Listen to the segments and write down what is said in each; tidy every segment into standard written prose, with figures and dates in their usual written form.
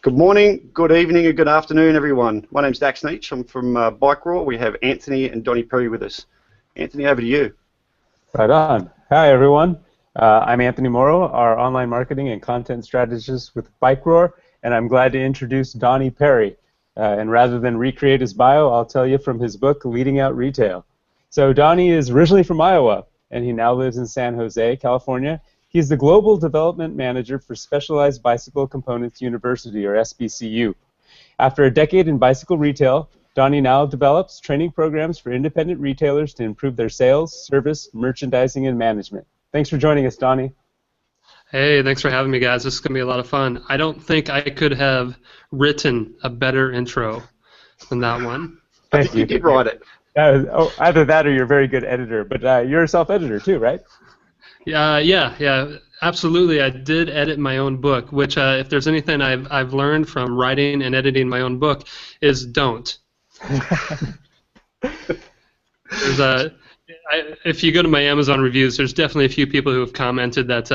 Good morning, good evening, and good afternoon, everyone. My name's Dax Neach. I'm from BikeRoar. We have Anthony and Donny Perry with us. Anthony, over to you. Right on. Hi, everyone. I'm Anthony Morrow, our online marketing and content strategist with BikeRoar, and I'm glad to introduce Donny Perry. And rather than recreate his bio, I'll tell you from his book, Leading Out Retail. So Donny is originally from Iowa, and he now lives in San Jose, California. He's the Global Development Manager for Specialized Bicycle Components University, or SBCU. After a decade in bicycle retail, Donny now develops training programs for independent retailers to improve their sales, service, merchandising, and management. Thanks for joining us, Donny. Hey, thanks for having me, guys. This is going to be a lot of fun. I don't think I could have written a better intro than that one. I think you did write it. Either that or you're a very good editor, but you're a self-editor too, right? Yeah, absolutely. I did edit my own book, which if there's anything I've learned from writing and editing my own book is don't. If you go to my Amazon reviews, there's definitely a few people who have commented that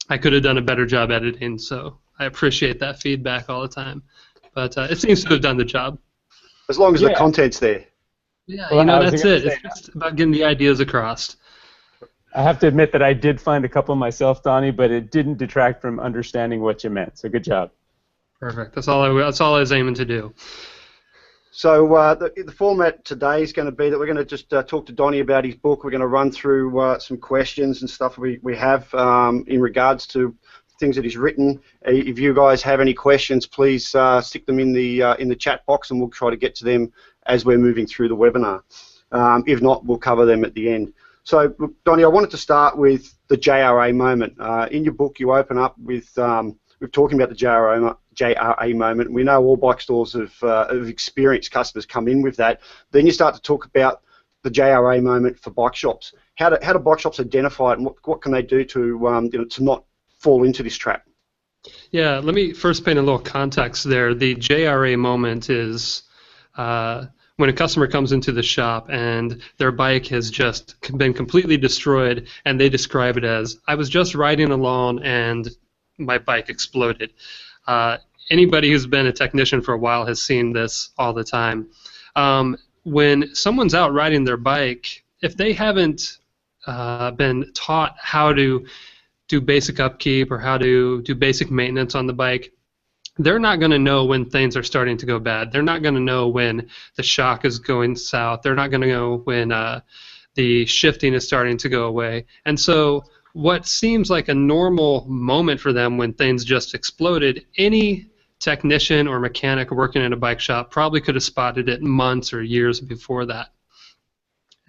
I could have done a better job editing, so I appreciate that feedback all the time. But it seems to have done the job. As long as the content's there. Yeah, well, that's it. It's just about getting the ideas across. I have to admit that I did find a couple myself, Donny, but it didn't detract from understanding what you meant. So good job. Perfect. That's all I was aiming to do. So the format today is going to be that we're going to just talk to Donny about his book. We're going to run through some questions and stuff we have in regards to things that he's written. If you guys have any questions, please stick them in the chat box, and we'll try to get to them as we're moving through the webinar. If not, we'll cover them at the end. So, Donny, I wanted to start with the JRA moment. In your book, you open up with talking about the JRA moment. We know all bike stores have experienced customers come in with that. Then you start to talk about the JRA moment for bike shops. How do bike shops identify it, and what can they do to to not fall into this trap? Yeah, let me first paint a little context there. The JRA moment is when a customer comes into the shop and their bike has just been completely destroyed, and they describe it as, I was just riding along and my bike exploded. Anybody who's been a technician for a while has seen this all the time. When someone's out riding their bike, if they haven't been taught how to do basic upkeep or how to do basic maintenance on the bike, they're not going to know when things are starting to go bad. They're not going to know when the shock is going south. They're not going to know when the shifting is starting to go away. And so what seems like a normal moment for them when things just exploded, any technician or mechanic working in a bike shop probably could have spotted it months or years before that.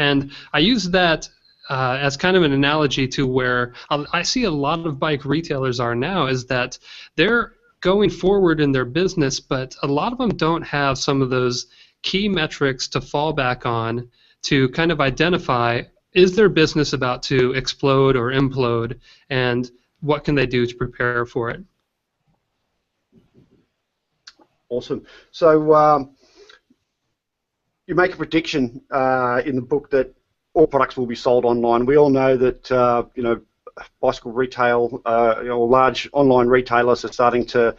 And I use that as kind of an analogy to where I see a lot of bike retailers are now, is that they're going forward in their business, but a lot of them don't have some of those key metrics to fall back on to kind of identify, is their business about to explode or implode, and what can they do to prepare for it? Awesome. So you make a prediction in the book that all products will be sold online. We all know that bicycle retail, large online retailers are starting to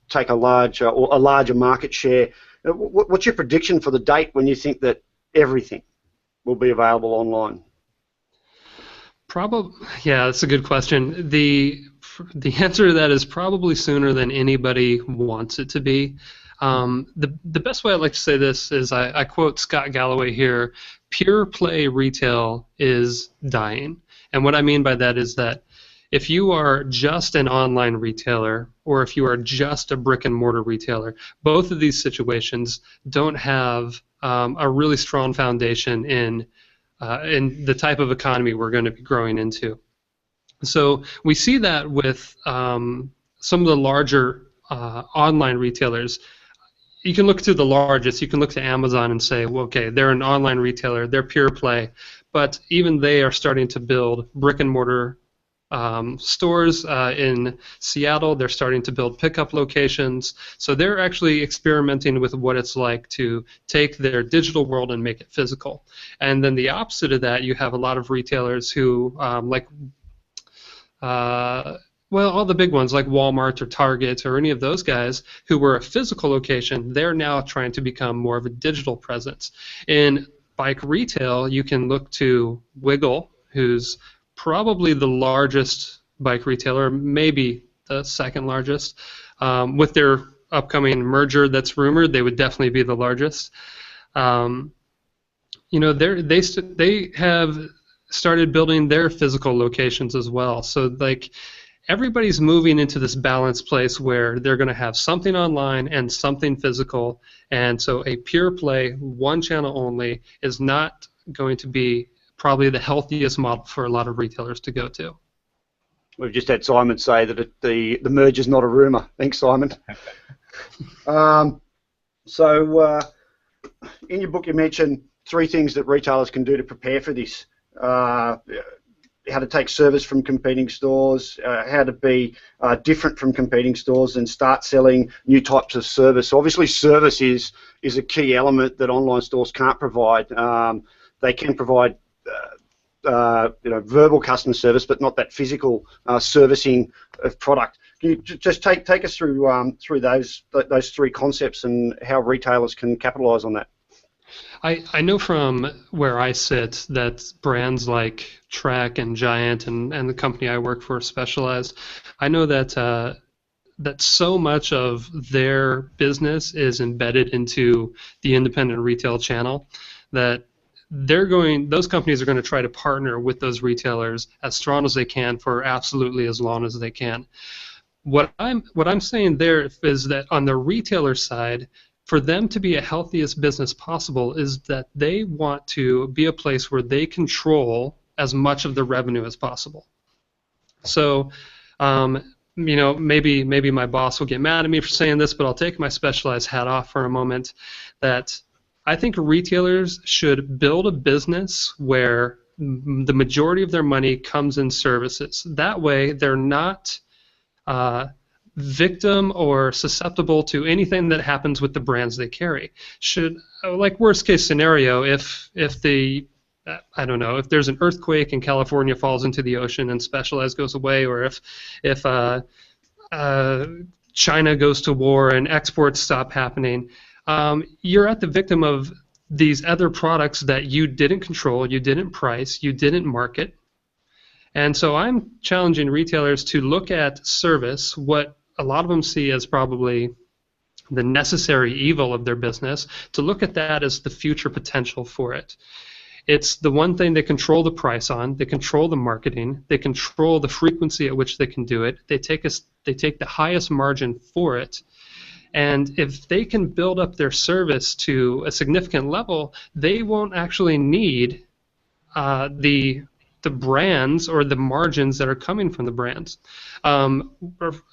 take a larger market share. What's your prediction for the date when you think that everything will be available online? Yeah, that's a good question. The answer to that is probably sooner than anybody wants it to be. The best way I'd like to say this is I quote Scott Galloway here: pure play retail is dying. And what I mean by that is that if you are just an online retailer or if you are just a brick and mortar retailer, both of these situations don't have a really strong foundation in the type of economy we're going to be growing into. So we see that with some of the larger online retailers. You can look to the largest, you can look to Amazon and say, well, okay, they're an online retailer, they're pure play, but even they are starting to build brick and mortar stores in Seattle. They're starting to build pickup locations. So they're actually experimenting with what it's like to take their digital world and make it physical. And then the opposite of that, you have a lot of retailers who, Well, all the big ones like Walmart or Target or any of those guys who were a physical location, they're now trying to become more of a digital presence. In bike retail, you can look to Wiggle, who's probably the largest bike retailer, maybe the second largest. With their upcoming merger that's rumored, they would definitely be the largest. Um, they have started building their physical locations as well. So like everybody's moving into this balanced place where they're going to have something online and something physical, and so a pure play, one channel only, is not going to be probably the healthiest model for a lot of retailers to go to. We've just had Simon say that the merge is not a rumor. Thanks, Simon. So in your book you mentioned 3 things that retailers can do to prepare for this. How to take service from competing stores, how to be different from competing stores and start selling new types of service. So obviously service is a key element that online stores can't provide. They can provide verbal customer service, but not that physical servicing of product. Can you just take us through those 3 concepts and how retailers can capitalise on that? I know from where I sit that brands like Trek and Giant and the company I work for, Specialized, I know that that so much of their business is embedded into the independent retail channel that those companies are going to try to partner with those retailers as strong as they can for absolutely as long as they can. What I'm saying there is that on the retailer side, for them to be a healthiest business possible is that they want to be a place where they control as much of the revenue as possible. So, maybe my boss will get mad at me for saying this, but I'll take my Specialized hat off for a moment. That I think retailers should build a business where the majority of their money comes in services. That way, they're not victim or susceptible to anything that happens with the brands they carry. Like worst case scenario, if I don't know, if there's an earthquake and California falls into the ocean and Specialized goes away, or if China goes to war and exports stop happening, you're at the victim of these other products that you didn't control, you didn't price, you didn't market. And so I'm challenging retailers to look at service, what a lot of them see as probably the necessary evil of their business, to look at that as the future potential for it. It's the one thing they control the price on, they control the marketing, they control the frequency at which they can do it, they take the highest margin for it. And if they can build up their service to a significant level, they won't actually need the brands or the margins that are coming from the brands. A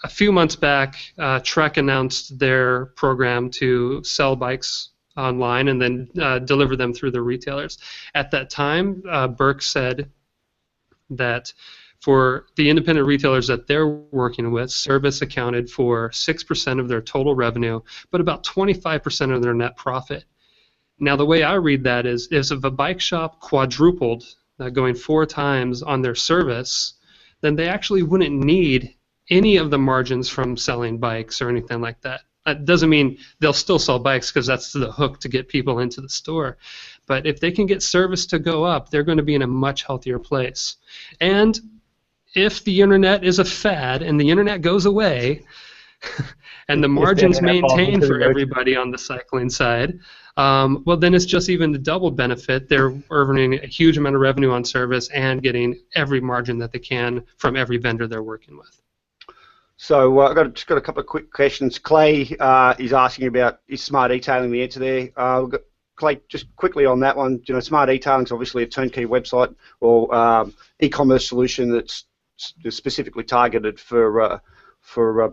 few months back, Trek announced their program to sell bikes online and then deliver them through the retailers. At that time, Burke said that for the independent retailers that they're working with, service accounted for 6% of their total revenue, but about 25% of their net profit. Now, the way I read that is if a bike shop quadrupled, going 4 times on their service, then they actually wouldn't need any of the margins from selling bikes or anything like that. That doesn't mean they'll still sell bikes because that's the hook to get people into the store. But if they can get service to go up, they're going to be in a much healthier place. And if the internet is a fad and the internet goes away and the margins maintain for everybody on the cycling side, well, then it's just even the double benefit. They're earning a huge amount of revenue on service and getting every margin that they can from every vendor they're working with. So I've just got a couple of quick questions. Clay is asking about is smart e-tailing the answer there. Clay, just quickly on that one, smart e-tailing is obviously a turnkey website or e-commerce solution that's specifically targeted for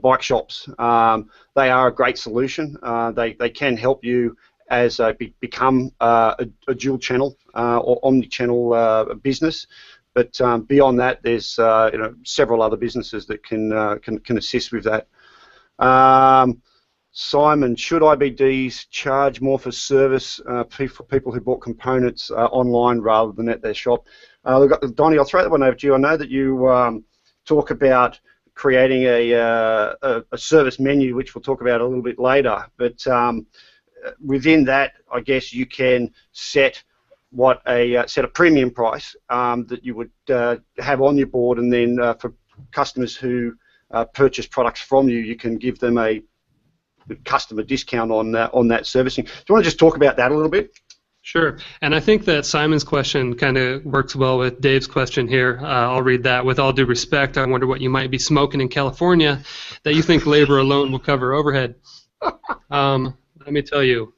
bike shops. They are a great solution. They can help you as become a dual channel or omni-channel business. But beyond that, there's several other businesses that can assist with that. Simon, should IBDs charge more for service for people who bought components online rather than at their shop? Donny, I'll throw that one over to you. I know that you talk about creating a service menu, which we'll talk about a little bit later. But within that, I guess you can set set a premium price that you would have on your board, and then for customers who purchase products from you, you can give them a customer discount on that servicing. Do you want to just talk about that a little bit? Sure, and I think that Simon's question kind of works well with Dave's question here. I'll read that. With all due respect, I wonder what you might be smoking in California that you think labor alone will cover overhead. Let me tell you,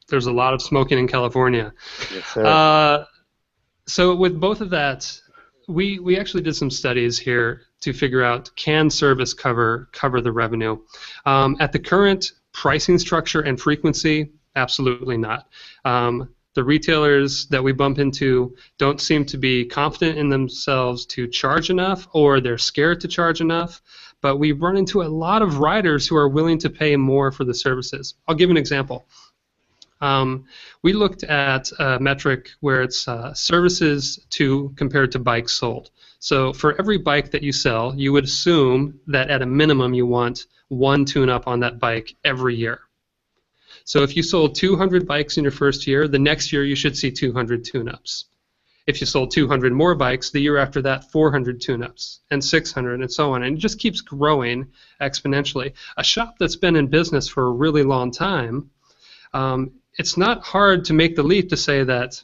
there's a lot of smoking in California. Yes, sir. So with both of that, we actually did some studies here to figure out, can service cover the revenue? At the current pricing structure and frequency, absolutely not. The retailers that we bump into don't seem to be confident in themselves to charge enough, or they're scared to charge enough. But we run into a lot of riders who are willing to pay more for the services. I'll give an example. We looked at a metric where it's services compared to bikes sold. So for every bike that you sell, you would assume that at a minimum you want one tune-up on that bike every year. So if you sold 200 bikes in your first year, the next year you should see 200 tune-ups. If you sold 200 more bikes, the year after that, 400 tune-ups, and 600, and so on. And it just keeps growing exponentially. A shop that's been in business for a really long time, it's not hard to make the leap to say that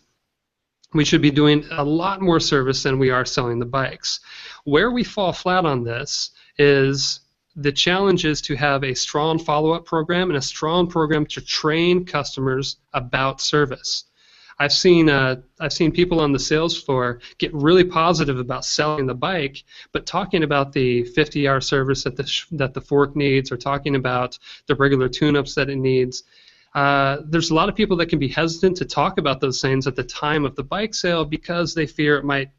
we should be doing a lot more service than we are selling the bikes. Where we fall flat on this is the challenge is to have a strong follow-up program and a strong program to train customers about service. I've seen people on the sales floor get really positive about selling the bike, but talking about the 50-hour service that the fork needs, or talking about the regular tune-ups that it needs. There's a lot of people that can be hesitant to talk about those things at the time of the bike sale because they fear it might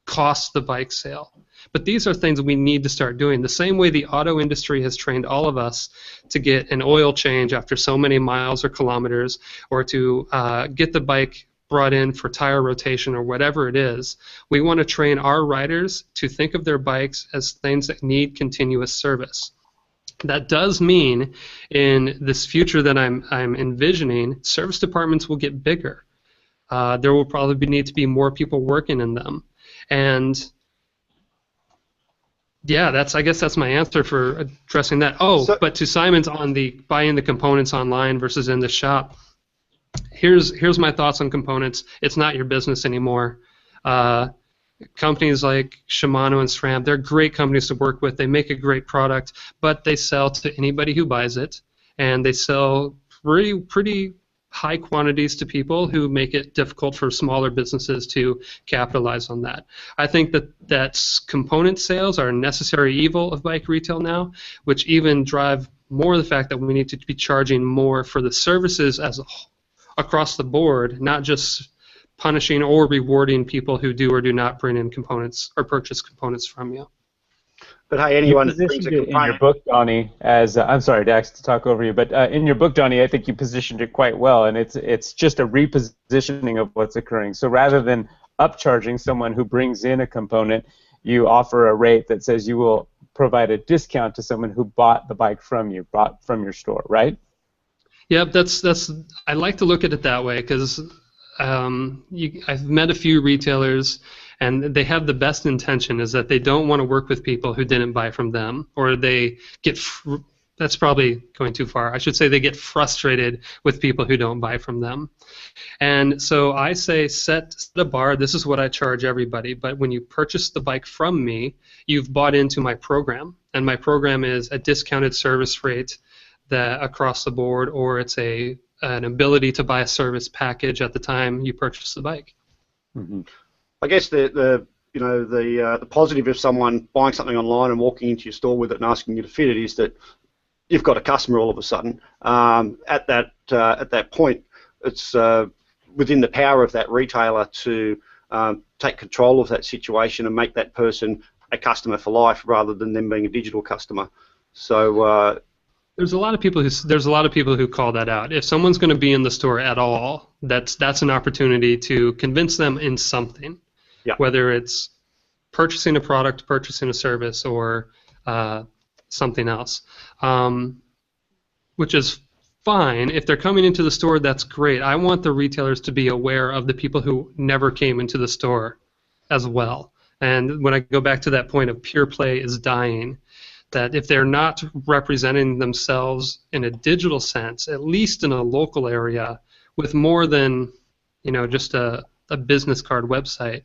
cost the bike sale. But these are things we need to start doing. The same way the auto industry has trained all of us to get an oil change after so many miles or kilometers, or to get the bike brought in for tire rotation or whatever it is, we want to train our riders to think of their bikes as things that need continuous service. That does mean in this future that I'm envisioning, service departments will get bigger. There will probably need to be more people working in them. And yeah, I guess that's my answer for addressing that. But to Simon's on the buying the components online versus in the shop, here's my thoughts on components. It's not your business anymore. Companies like Shimano and SRAM, they're great companies to work with. They make a great product, but they sell to anybody who buys it, and they sell pretty high quantities to people who make it difficult for smaller businesses to capitalize on that. I think that component sales are a necessary evil of bike retail now, which even drive more the fact that we need to be charging more for the services across the board, not just punishing or rewarding people who do or do not bring in components or purchase components from you. But hey, anyone that brings a component in your book, Donny, as I'm sorry, Dax, to talk over you, but in your book, Donny, I think you positioned it quite well, and it's just a repositioning of what's occurring. So rather than upcharging someone who brings in a component, you offer a rate that says you will provide a discount to someone who bought the bike from you, bought from your store, right? Yeah, that's. I like to look at it that way because I've met a few retailers, and they have the best intention, is that they don't want to work with people who didn't buy from them, or they get, that's probably going too far. I should say they get frustrated with people who don't buy from them. And so I say set a bar, this is what I charge everybody, but when you purchase the bike from me, you've bought into my program, and my program is a discounted service rate that across the board, or it's an ability to buy a service package at the time you purchase the bike. Mm-hmm. I guess the positive of someone buying something online and walking into your store with it and asking you to fit it is that you've got a customer all of a sudden. At that point, it's within the power of that retailer to take control of that situation and make that person a customer for life rather than them being a digital customer. So. There's a lot of people who call that out. If someone's going to be in the store at all, that's an opportunity to convince them in something. Yeah. Whether it's purchasing a product, purchasing a service, or something else, which is fine. If they're coming into the store, that's great. I want the retailers to be aware of the people who never came into the store as well. And when I go back to that point of pure play is dying, that if they're not representing themselves in a digital sense, at least in a local area, with more than just a business card website,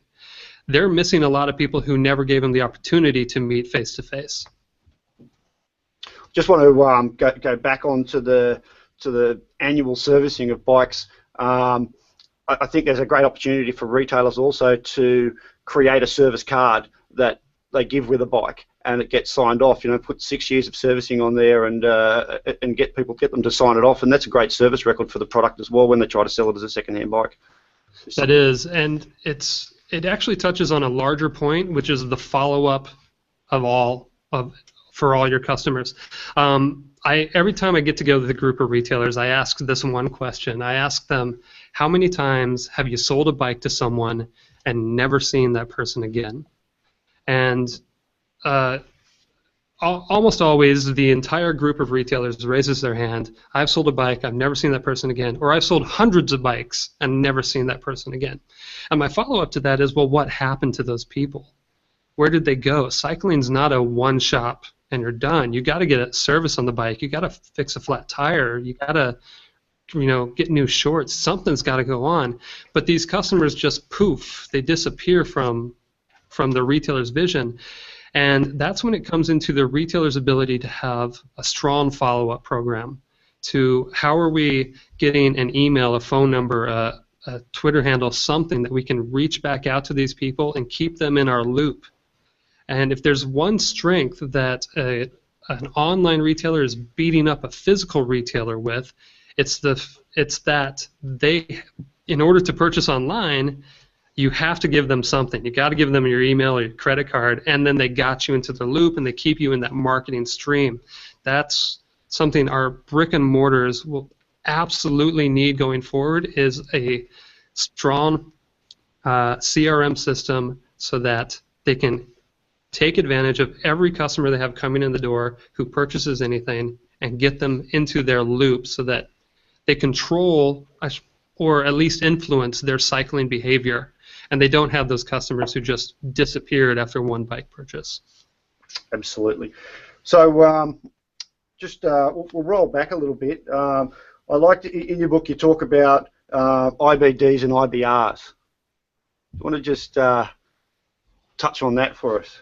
they're missing a lot of people who never gave them the opportunity to meet face to face. Just want to go back on to the annual servicing of bikes. I think there's a great opportunity for retailers also to create a service card that they give with a bike, and it gets signed off. Put 6 years of servicing on there, and get them to sign it off, and that's a great service record for the product as well when they try to sell it as a second-hand bike. That is, and it actually touches on a larger point, which is the follow-up for all your customers. Every time I get together with a group of retailers, I ask this one question. I ask them, how many times have you sold a bike to someone and never seen that person again? And almost always the entire group of retailers raises their hand. I've sold a bike, I've never seen that person again. Or I've sold hundreds of bikes and never seen that person again. And my follow-up to that is, well, what happened to those people? Where did they go? Cycling's not a one-shop and you're done. You got to get a service on the bike. You got to fix a flat tire. You got to get new shorts. Something's got to go on. But these customers just poof. They disappear from the retailer's vision. And that's when it comes into the retailer's ability to have a strong follow-up program to how are we getting an email, a phone number, a Twitter handle, something that we can reach back out to these people and keep them in our loop. And if there's one strength that an online retailer is beating up a physical retailer with, it's that they, in order to purchase online, you have to give them something. You got to give them your email or your credit card, and then they got you into the loop and they keep you in that marketing stream. That's something our brick and mortars will absolutely need going forward, is a strong CRM system so that they can take advantage of every customer they have coming in the door who purchases anything and get them into their loop so that they control or at least influence their cycling behavior, and they don't have those customers who just disappeared after one bike purchase. Absolutely. So we'll roll back a little bit. I liked in your book you talk about IBDs and IBRs. You want to just touch on that for us?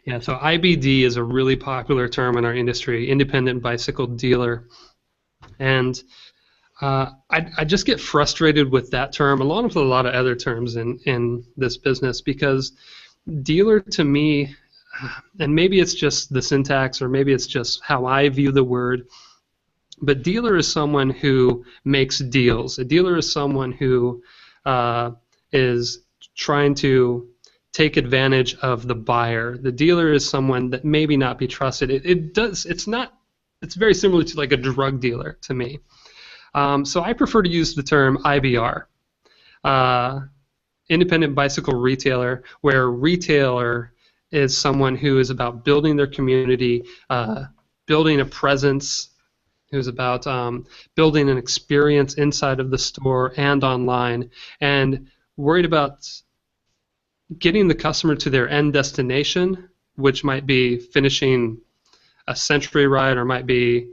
Yeah, so IBD is a really popular term in our industry, independent bicycle dealer. And I just get frustrated with that term, along with a lot of other terms in this business, because dealer to me, and maybe it's just the syntax or maybe it's just how I view the word, but dealer is someone who makes deals. A dealer is someone who is trying to take advantage of the buyer. The dealer is someone that maybe not be trusted. It's very similar to like a drug dealer to me. So I prefer to use the term IBR, independent bicycle retailer, where retailer is someone who is about building their community, building a presence, who's about building an experience inside of the store and online, and worried about getting the customer to their end destination, which might be finishing a century ride or might be,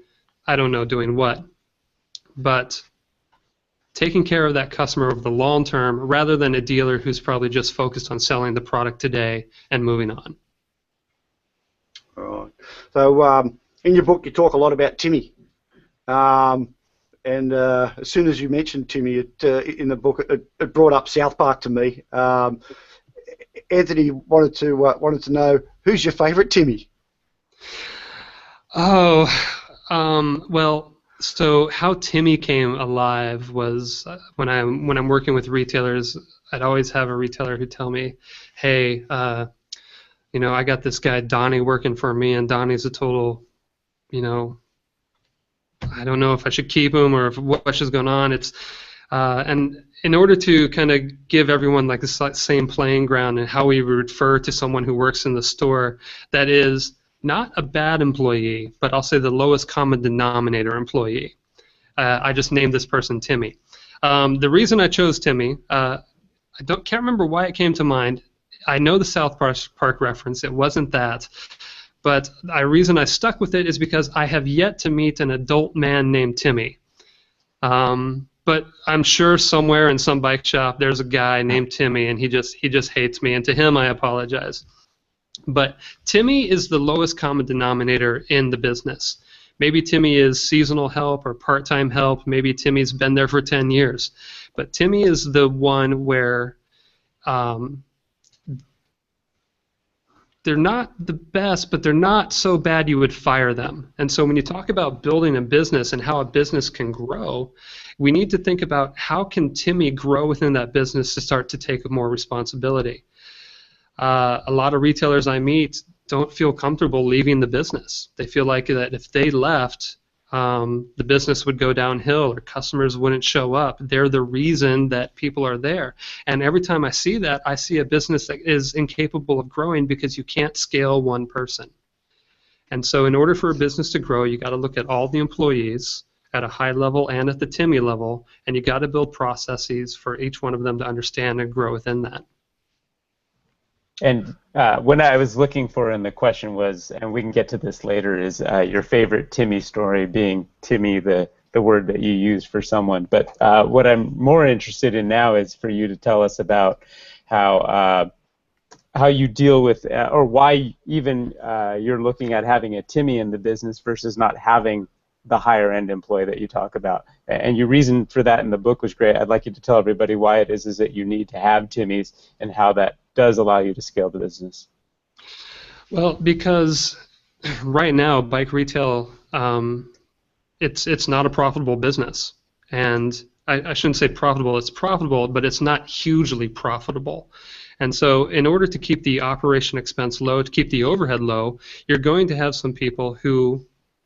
I don't know, doing what. But taking care of that customer over the long term rather than a dealer who's probably just focused on selling the product today and moving on. All right. So in your book you talk a lot about Timmy. And as soon as you mentioned Timmy in the book, it brought up South Park to me. Anthony wanted to know, who's your favourite Timmy? Oh, well, so how Timmy came alive was when I'm working with retailers, I'd always have a retailer who'd tell me, hey, I got this guy Donny working for me, and Donny's a total, I don't know if I should keep him or what's just going on. And in order to kind of give everyone like the same playing ground and how we refer to someone who works in the store, that is, not a bad employee, but I'll say the lowest common denominator employee. I just named this person Timmy. The reason I chose Timmy, can't remember why it came to mind. I know the South Park reference. It wasn't that. But the reason I stuck with it is because I have yet to meet an adult man named Timmy. But I'm sure somewhere in some bike shop there's a guy named Timmy, and he just hates me, and to him I apologize. But Timmy is the lowest common denominator in the business. Maybe Timmy is seasonal help or part-time help. Maybe Timmy's been there for 10 years. But Timmy is the one where they're not the best, but they're not so bad you would fire them. And so when you talk about building a business and how a business can grow, we need to think about how can Timmy grow within that business to start to take more responsibility. A lot of retailers I meet don't feel comfortable leaving the business. They feel like that if they left, the business would go downhill or customers wouldn't show up. They're the reason that people are there. And every time I see that, I see a business that is incapable of growing because you can't scale one person. And so in order for a business to grow, you got to look at all the employees at a high level and at the Timmy level, and you got to build processes for each one of them to understand and grow within that. And when I was looking for, and the question was, and we can get to this later, is your favorite Timmy story being Timmy, the word that you use for someone. But what I'm more interested in now is for you to tell us about how you deal with, or why even you're looking at having a Timmy in the business versus not having the higher end employee that you talk about. And your reason for that in the book was great. I'd like you to tell everybody why it is that you need to have Timmys and how that does allow you to scale the business. Well, because right now bike retail, it's not a profitable business. And I shouldn't say profitable, it's profitable, but it's not hugely profitable. And so in order to keep the operation expense low, to keep the overhead low, you're going to have some people who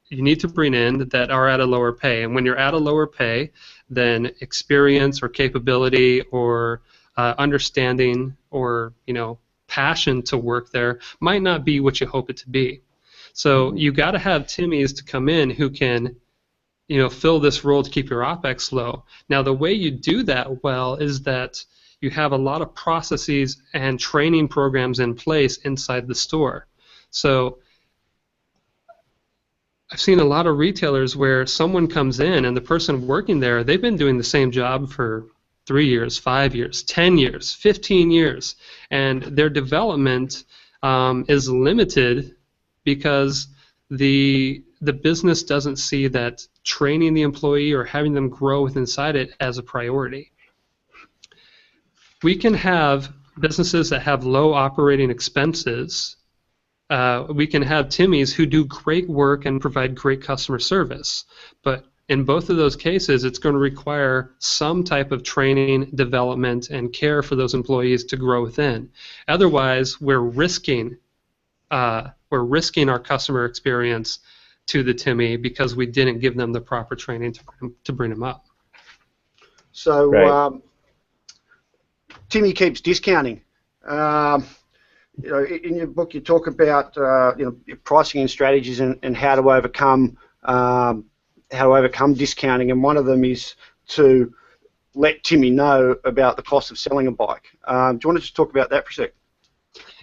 you need to bring in that are at a lower pay. And when you're at a lower pay, then experience or capability or understanding or passion to work there might not be what you hope it to be. So you got to have Timmys to come in who can fill this role to keep your OpEx low. Now the way you do that well is that you have a lot of processes and training programs in place inside the store. So I've seen a lot of retailers where someone comes in and the person working there, they've been doing the same job for 3 years, 5 years, 10 years, 15 years, and their development is limited because the business doesn't see that training the employee or having them grow inside it as a priority. We can have businesses that have low operating expenses. We can have Timmys who do great work and provide great customer service, but in both of those cases, it's going to require some type of training, development, and care for those employees to grow within. Otherwise, we're risking our customer experience to the Timmy because we didn't give them the proper training to bring them up. So, right. Timmy keeps discounting. In your book, you talk about pricing and strategies and how to overcome discounting, and one of them is to let Timmy know about the cost of selling a bike. Do you want to just talk about that for a sec?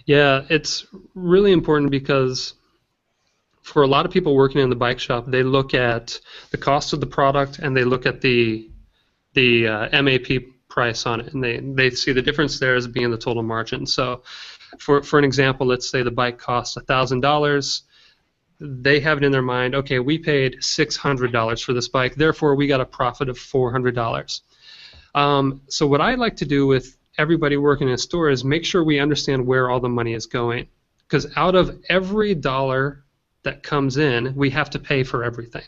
Yeah, it's really important because for a lot of people working in the bike shop, they look at the cost of the product and they look at the MAP price on it, and they see the difference there as being the total margin. So for an example, let's say the bike costs $1,000. They have it in their mind, okay, we paid $600 for this bike, therefore we got a profit of $400. So what I like to do with everybody working in a store is make sure we understand where all the money is going, because out of every dollar that comes in, we have to pay for everything.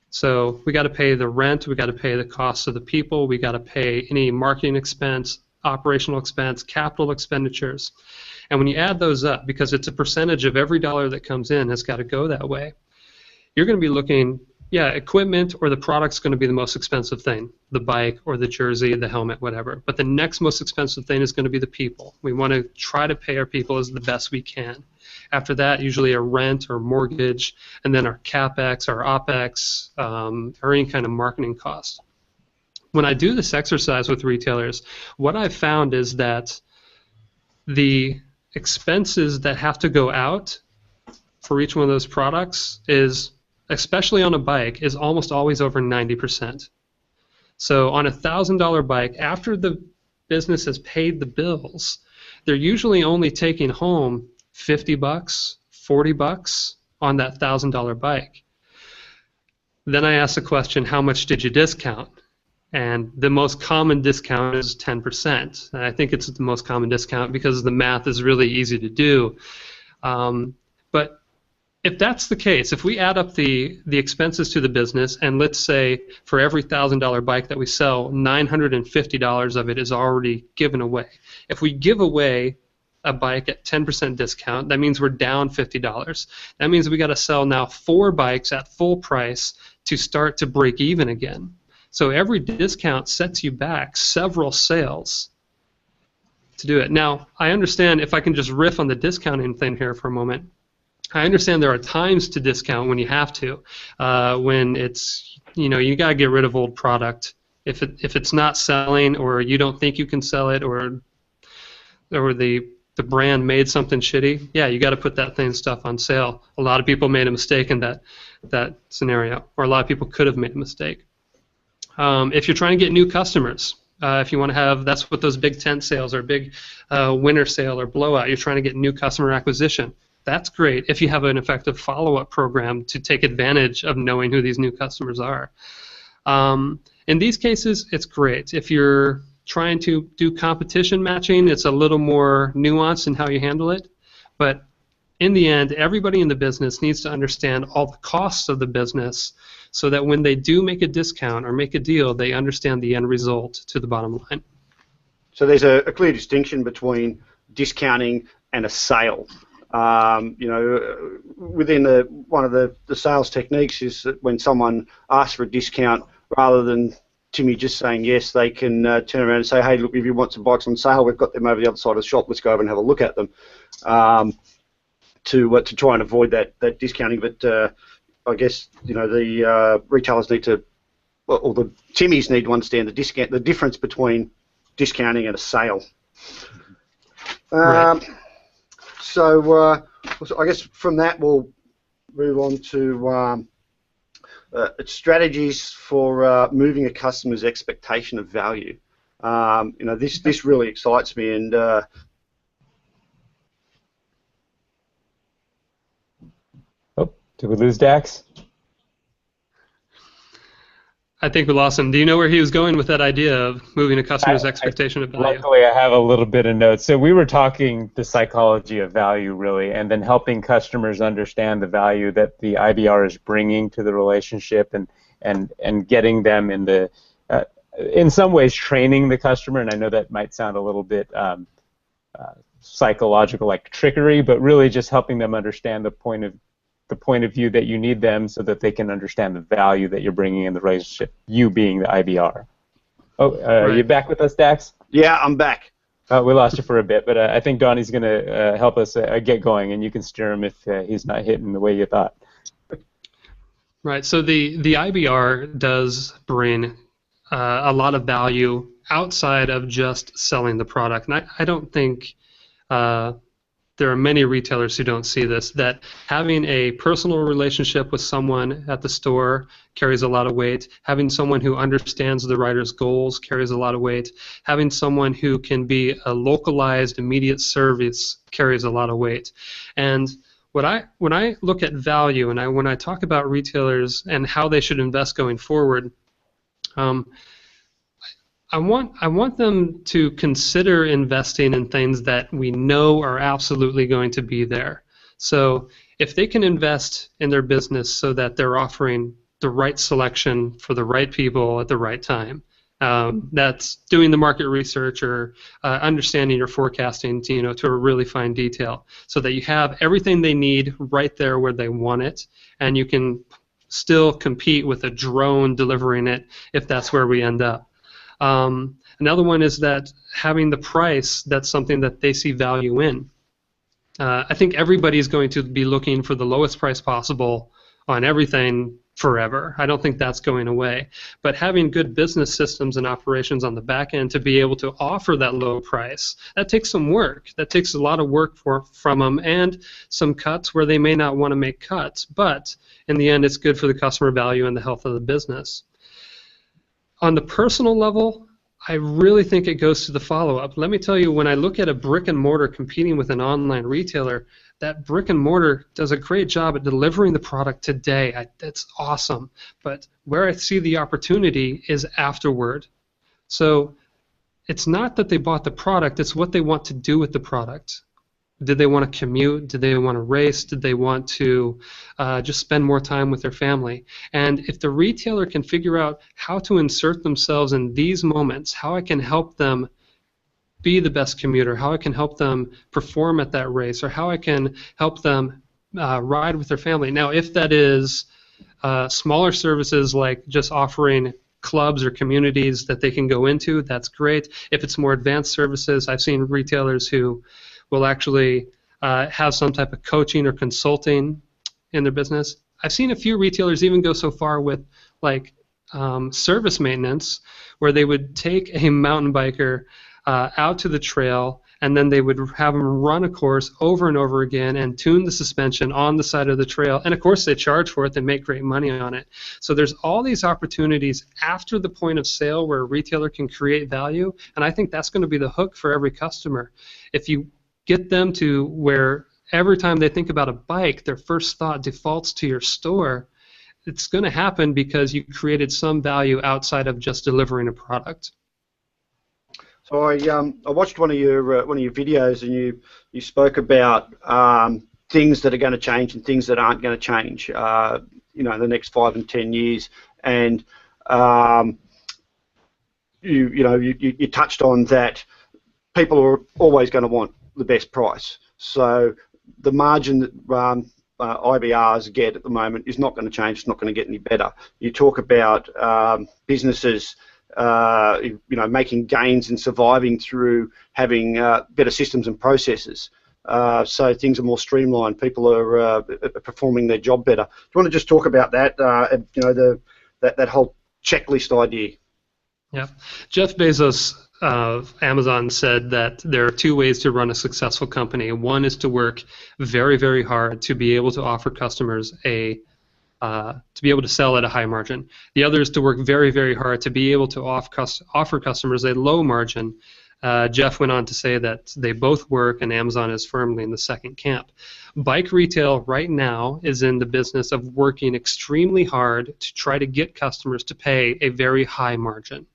So we got to pay the rent, we got to pay the cost of the people, we got to pay any marketing expense, operational expense, capital expenditures. And when you add those up, because it's a percentage of every dollar that comes in has got to go that way, you're going to be looking Yeah, equipment or the product's going to be the most expensive thing, the bike or the jersey, the helmet, whatever. But the next most expensive thing is going to be the people. We want to try to pay our people as the best we can. After that, usually a rent or mortgage, and then our CapEx, our OpEx, or any kind of marketing cost. When I do this exercise with retailers, what I've found is that the expenses that have to go out for each one of those products is, especially on a bike, is almost always over 90%. So on a $1,000 bike, after the business has paid the bills, they're usually only taking home $50, $40 on that $1,000 bike. Then I ask the question, how much did you discount? And the most common discount is 10%. And I think it's the most common discount because the math is really easy to do. But if that's the case, if we add up the expenses to the business, and let's say for every $1,000 bike that we sell, $950 of it is already given away. If we give away a bike at 10% discount, that means we're down $50. That means we got to sell now 4 bikes at full price to start to break even again. So every discount sets you back several sales to do it. Now, I understand, if I can just riff on the discounting thing here for a moment, I understand there are times to discount when you have to, when it's, you got to get rid of old product. If it's not selling, or you don't think you can sell it, or the brand made something shitty, yeah, you got to put that stuff on sale. A lot of people made a mistake in that scenario, or a lot of people could have made a mistake. If you're trying to get new customers, if you want to have, that's what those big tent sales or big winter sale or blowout, you're trying to get new customer acquisition. That's great if you have an effective follow-up program to take advantage of knowing who these new customers are. In these cases, it's great. If you're trying to do competition matching, it's a little more nuanced in how you handle it. But in the end, everybody in the business needs to understand all the costs of the business so that when they do make a discount or make a deal, they understand the end result to the bottom line. So there's a clear distinction between discounting and a sale. Within one of the sales techniques is that when someone asks for a discount, rather than Timmy just saying yes, they can turn around and say, hey, look, if you want some bikes on sale, we've got them over the other side of the shop, let's go over and have a look at them, to try and avoid that discounting. But I guess the retailers need to, or the Timmies need to understand the difference between discounting and a sale. Right. So I guess from that we'll move on to strategies for moving a customer's expectation of value. This really excites me, and did we lose Dax? I think we lost him. Do you know where he was going with that idea of moving a customer's expectation of value? Luckily, I have a little bit of notes. So we were talking the psychology of value, really, and then helping customers understand the value that the IBR is bringing to the relationship, and getting them in some ways training the customer. And I know that might sound a little bit psychological, like trickery, but really just helping them understand the point of view that you need them, so that they can understand the value that you're bringing in the relationship, you being the IBR. Oh, right. Are you back with us, Dax? yeah, I'm back. We lost you for a bit, but I think Donnie's going to help us get going, and you can steer him if he's not hitting the way you thought. Right, so the IBR does bring a lot of value outside of just selling the product. And I don't think there are many retailers who don't see this, that having a personal relationship with someone at the store carries a lot of weight. Having someone who understands the rider's goals carries a lot of weight. Having someone who can be a localized, immediate service carries a lot of weight. And when I look at value, and when I talk about retailers and how they should invest going forward, I want them to consider investing in things that we know are absolutely going to be there. So if they can invest in their business so that they're offering the right selection for the right people at the right time, that's doing the market research or understanding your forecasting to a really fine detail, so that you have everything they need right there where they want it, and you can still compete with a drone delivering it if that's where we end up. Another one is that having the price, that's something that they see value in. I think everybody's going to be looking for the lowest price possible on everything forever. I don't think that's going away. But having good business systems and operations on the back end to be able to offer that low price, that takes some work. That takes a lot of work from them, and some cuts where they may not want to make cuts. But in the end, it's good for the customer value and the health of the business. On the personal level, I really think it goes to the follow-up. Let me tell you, when I look at a brick and mortar competing with an online retailer, that brick and mortar does a great job at delivering the product today. That's awesome. But where I see the opportunity is afterward. So it's not that they bought the product, it's what they want to do with the product. Did they want to commute? Did they want to race? Did they want to just spend more time with their family? And if the retailer can figure out how to insert themselves in these moments, how I can help them be the best commuter, how I can help them perform at that race, or how I can help them ride with their family. Now, if that is smaller services like just offering clubs or communities that they can go into, that's great. If it's more advanced services, I've seen retailers who will actually have some type of coaching or consulting in their business. I've seen a few retailers even go so far with like service maintenance, where they would take a mountain biker out to the trail, and then they would have them run a course over and over again and tune the suspension on the side of the trail. And of course they charge for it, they make great money on it. So there's all these opportunities after the point of sale where a retailer can create value, and I think that's going to be the hook for every customer. If you get them to where every time they think about a bike, their first thought defaults to your store, it's going to happen because you created some value outside of just delivering a product. So I watched one of your videos, and you spoke about things that are going to change and things that aren't going to change, in the next 5 and 10 years, and you touched on that people are always going to want the best price. So the margin that IBRs get at the moment is not going to change. It's not going to get any better. You talk about businesses, making gains and surviving through having better systems and processes. So things are more streamlined. People are performing their job better. Do you want to just talk about that? That whole checklist idea. Yeah, Jeff Bezos of Amazon said that there are two ways to run a successful company. One is to work very, very hard to be able to offer customers to be able to sell at a high margin. The other is to work very, very hard to be able to offer customers a low margin. Jeff went on to say that they both work, and Amazon is firmly in the second camp. Bike retail right now is in the business of working extremely hard to try to get customers to pay a very high margin.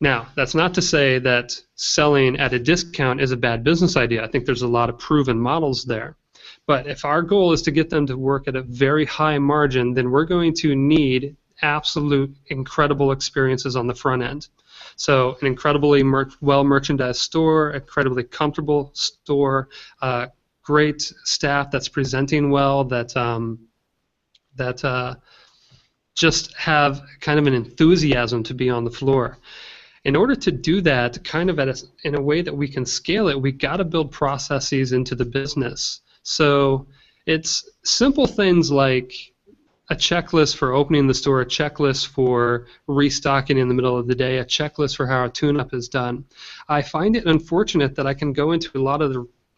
Now, that's not to say that selling at a discount is a bad business idea. I think there's a lot of proven models there. But if our goal is to get them to work at a very high margin, then we're going to need absolute incredible experiences on the front end. So an incredibly well-merchandised store, incredibly comfortable store, great staff that's presenting well, that just have kind of an enthusiasm to be on the floor. In order to do that kind of in a way that we can scale it, we got to build processes into the business. So it's simple things like a checklist for opening the store, a checklist for restocking in the middle of the day, a checklist for how a tune-up is done. I find it unfortunate that I can go into a lot of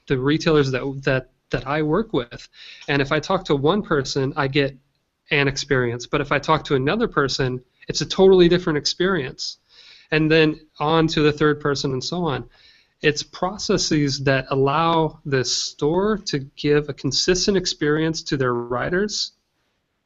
the retailers that I work with, and if I talk to one person, I get an experience, but if I talk to another person, it's a totally different experience. And then on to the third person and so on. It's processes that allow the store to give a consistent experience to their riders,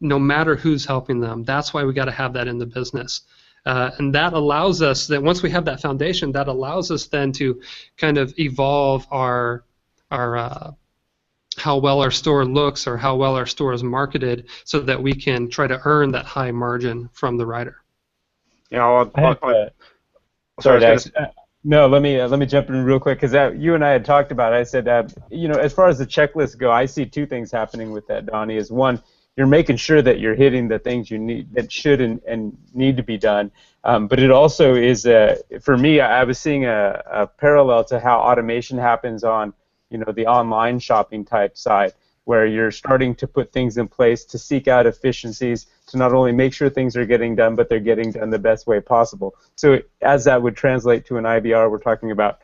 no matter who's helping them. That's why we got to have that in the business. And that allows us, that once we have that foundation, that allows us then to kind of evolve our how well our store looks or how well our store is marketed, so that we can try to earn that high margin from the rider. Yeah, sorry, Dax. No, let me jump in real quick, because you and I had talked about it. I said, as far as the checklist go, I see two things happening with that, Donnie. Is one, you're making sure that you're hitting the things you need that should and need to be done. But it also is, for me, I was seeing a parallel to how automation happens on, the online shopping type side, where you're starting to put things in place to seek out efficiencies to not only make sure things are getting done, but they're getting done the best way possible. So as that would translate to an IVR, we're talking about,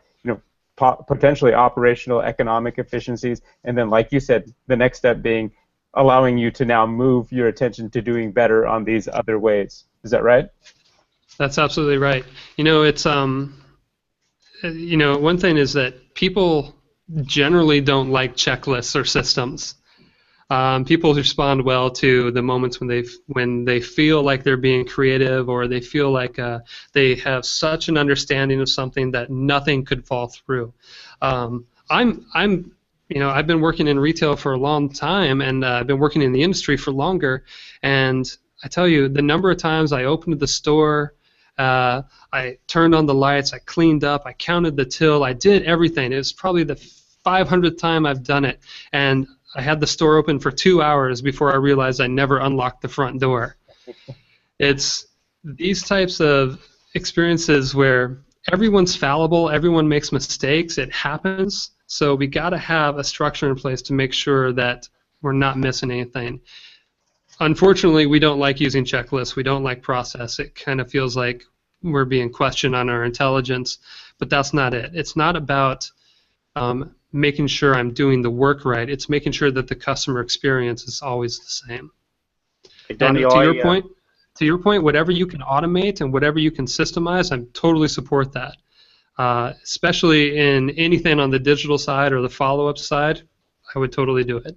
potentially operational economic efficiencies, and then, like you said, the next step being allowing you to now move your attention to doing better on these other ways. Is that right? That's absolutely right. It's one thing is that people generally don't like checklists or systems. People respond well to the moments when they feel like they're being creative, or they feel like they have such an understanding of something that nothing could fall through. I've been working in retail for a long time, and I've been working in the industry for longer. And I tell you, the number of times I opened the store, I turned on the lights, I cleaned up, I counted the till, I did everything. It was probably the 500th time I've done it, and I had the store open for 2 hours before I realized I never unlocked the front door. It's these types of experiences where everyone's fallible, everyone makes mistakes, it happens, so we got to have a structure in place to make sure that we're not missing anything. Unfortunately, we don't like using checklists, we don't like process. It kind of feels like we're being questioned on our intelligence, but that's not it. It's not about making sure I'm doing the work right. It's making sure that the customer experience is always the same. Hey, Donny, and to your point, whatever you can automate and whatever you can systemize, I totally support that. Especially in anything on the digital side or the follow-up side, I would totally do it.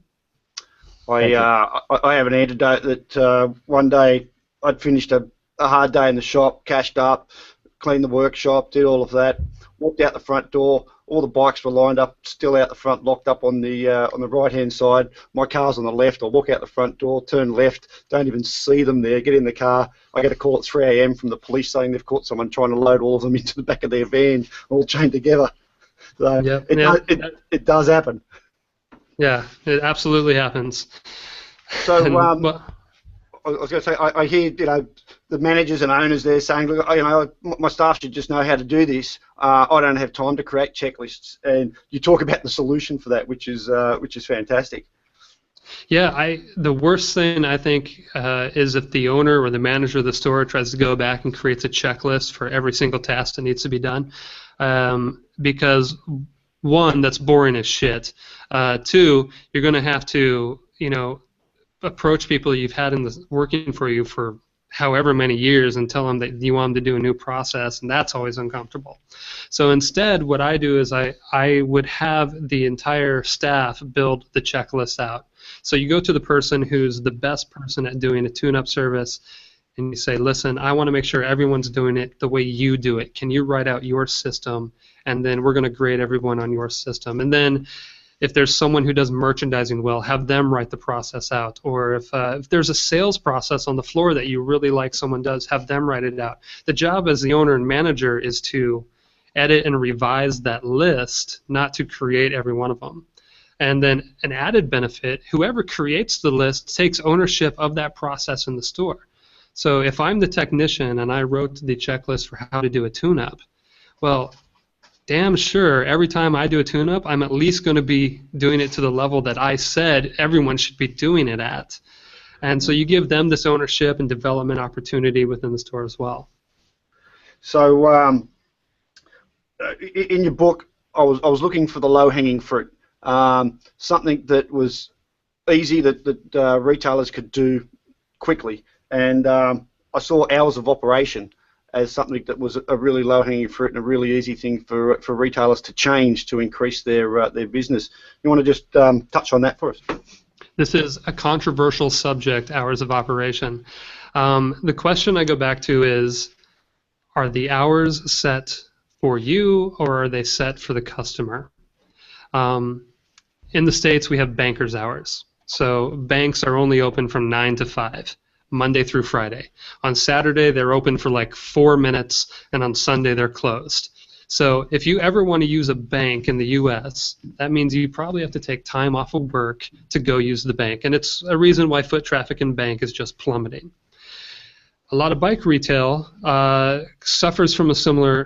I have an anecdote that one day I'd finished a hard day in the shop, cashed up, cleaned the workshop, did all of that, walked out the front door. All the bikes were lined up, still out the front, locked up on the right-hand side. My car's on the left. I walk out the front door, turn left, don't even see them there, get in the car. I get a call at 3 a.m. from the police saying they've caught someone trying to load all of them into the back of their van, all chained together. So it does happen. Yeah, it absolutely happens. So I was going to say, I hear, the managers and owners there saying, look, my staff should just know how to do this. I don't have time to create checklists, and you talk about the solution for that, which is fantastic. Yeah, the worst thing I think is if the owner or the manager of the store tries to go back and creates a checklist for every single task that needs to be done, because one, that's boring as shit. Two, you're going to have to, approach people you've had working for you for however many years and tell them that you want them to do a new process, and that's always uncomfortable. So instead, what I do is I would have the entire staff build the checklist out. So you go to the person who's the best person at doing a tune-up service, and you say, listen, I want to make sure everyone's doing it the way you do it. Can you write out your system, and then we're going to grade everyone on your system. And then if there's someone who does merchandising well, have them write the process out. Or if there's a sales process on the floor that you really like someone does, have them write it out. The job as the owner and manager is to edit and revise that list, not to create every one of them. And then an added benefit, whoever creates the list takes ownership of that process in the store. So if I'm the technician and I wrote the checklist for how to do a tune-up, well, damn sure every time I do a tune-up, I'm at least going to be doing it to the level that I said everyone should be doing it at. And so you give them this ownership and development opportunity within the store as well. So in your book, I was looking for the low-hanging fruit, something that was easy that retailers could do quickly. And I saw hours of operation as something that was a really low-hanging fruit and a really easy thing for retailers to change to increase their business. You want to just touch on that for us? This is a controversial subject, hours of operation. The question I go back to is, are the hours set for you or are they set for the customer? In the States, we have banker's hours. So banks are only open from 9 to 5. Monday through Friday. On Saturday, they're open for like 4 minutes, and on Sunday, they're closed. So if you ever want to use a bank in the U.S., that means you probably have to take time off of work to go use the bank. And it's a reason why foot traffic in bank is just plummeting. A lot of bike retail suffers from a similar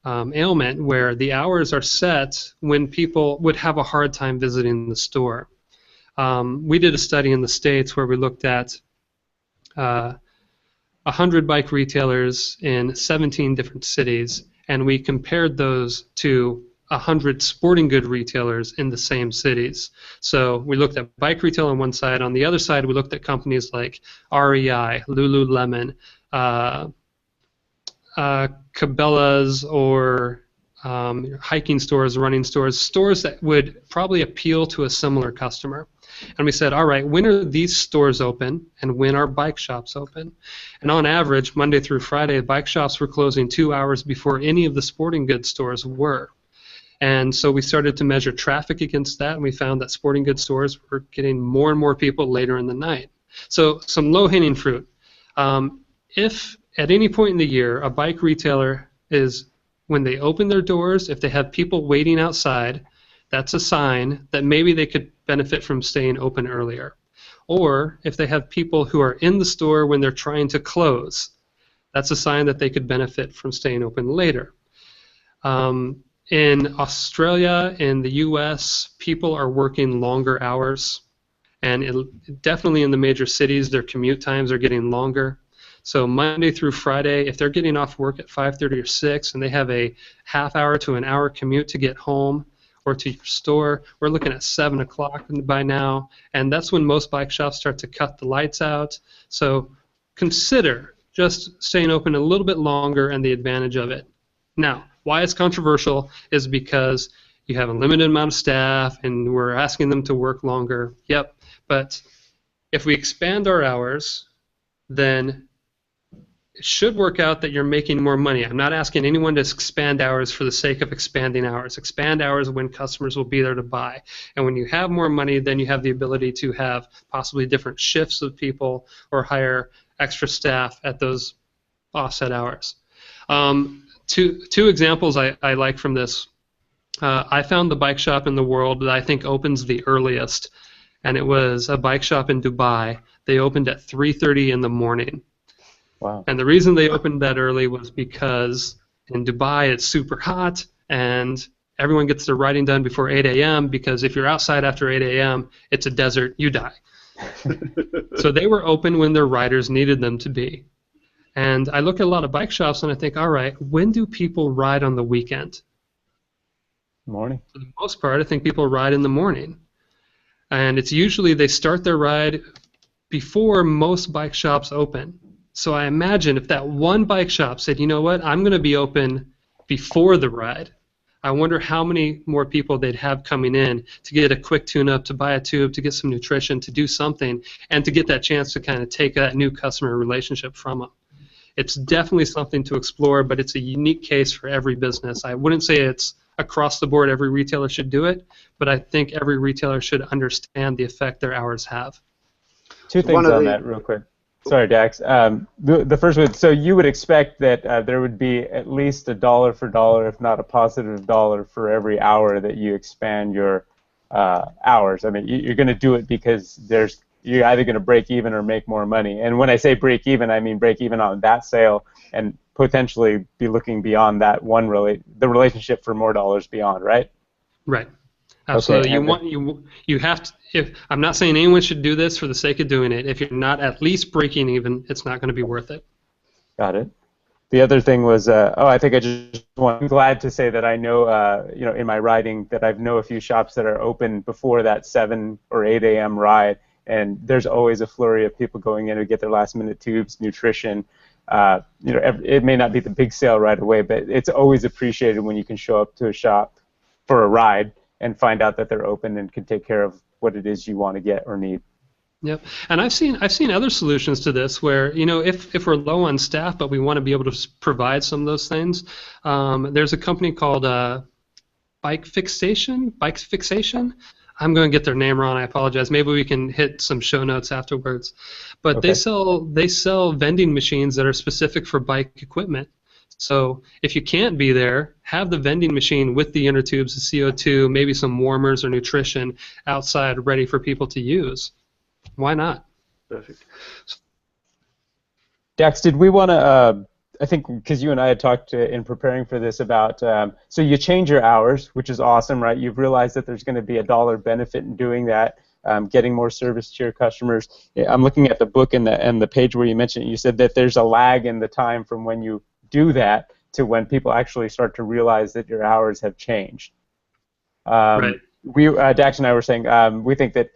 ailment where the hours are set when people would have a hard time visiting the store. We did a study in the States where we looked at 100 bike retailers in 17 different cities, and we compared those to 100 sporting good retailers in the same cities. So we looked at bike retail on one side. On the other side, we looked at companies like REI, Lululemon, Cabela's, or hiking stores, running stores, stores that would probably appeal to a similar customer. And we said, all right, when are these stores open and when are bike shops open? And on average, Monday through Friday, bike shops were closing 2 hours before any of the sporting goods stores were. And so we started to measure traffic against that, and we found that sporting goods stores were getting more and more people later in the night. So some low-hanging fruit. If at any point in the year a bike retailer is, when they open their doors, if they have people waiting outside, that's a sign that maybe they could benefit from staying open earlier. Or if they have people who are in the store when they're trying to close, that's a sign that they could benefit from staying open later. In Australia, in the US, people are working longer hours, and definitely in the major cities, their commute times are getting longer. So Monday through Friday, if they're getting off work at 5:30 or 6 and they have a half hour to an hour commute to get home or to your store, we're looking at 7 o'clock by now, and that's when most bike shops start to cut the lights out. So consider just staying open a little bit longer and the advantage of it. Now, why it's controversial is because you have a limited amount of staff and we're asking them to work longer. Yep, but if we expand our hours, then it should work out that you're making more money. I'm not asking anyone to expand hours for the sake of expanding hours. Expand hours when customers will be there to buy. And when you have more money, then you have the ability to have possibly different shifts of people or hire extra staff at those offset hours. Two examples I like from this. I found the bike shop in the world that I think opens the earliest, and it was a bike shop in Dubai. They opened at 3:30 in the morning. Wow. And the reason they opened that early was because in Dubai it's super hot and everyone gets their riding done before 8 a.m. because if you're outside after 8 a.m., it's a desert, you die. So they were open when their riders needed them to be. And I look at a lot of bike shops and I think, all right, when do people ride on the weekend? Morning. For the most part, I think people ride in the morning. And it's usually they start their ride before most bike shops open. So I imagine if that one bike shop said, you know what, I'm going to be open before the ride, I wonder how many more people they'd have coming in to get a quick tune-up, to buy a tube, to get some nutrition, to do something, and to get that chance to kind of take that new customer relationship from them. It's definitely something to explore, but it's a unique case for every business. I wouldn't say it's across the board every retailer should do it, but I think every retailer should understand the effect their hours have. Two things on that real quick. Sorry, Dax. The first one, so you would expect that there would be at least $1 for dollar, if not a positive $1 for every hour that you expand your hours. I mean, you're going to do it because you're either going to break even or make more money. And when I say break even, I mean break even on that sale and potentially be looking beyond that the relationship for more dollars beyond, right? Right. Absolutely. Okay. You have to. I'm not saying anyone should do this for the sake of doing it. If you're not at least breaking even, it's not going to be worth it. Got it. The other thing was, I'm glad to say that I know, in my riding that I know a few shops that are open before that 7 or 8 a.m. ride, and there's always a flurry of people going in to get their last-minute tubes, nutrition. It may not be the big sale right away, but it's always appreciated when you can show up to a shop for a ride and find out that they're open and can take care of what it is you want to get or need. Yep, and I've seen other solutions to this where, if we're low on staff but we want to be able to provide some of those things, there's a company called Bike Fixation. I'm going to get their name wrong. I apologize. Maybe we can hit some show notes afterwards. But okay. They sell vending machines that are specific for bike equipment. So if you can't be there, have the vending machine with the inner tubes, the CO2, maybe some warmers or nutrition outside ready for people to use. Why not? Perfect. Dax, did we want to, I think because you and I had talked in preparing for this about, so you change your hours, which is awesome, right? You've realized that there's going to be a dollar benefit in doing that, getting more service to your customers. I'm looking at the book and the page where you mentioned it. You said that there's a lag in the time from when you do that to when people actually start to realize that your hours have changed. Right. Dax and I were saying we think that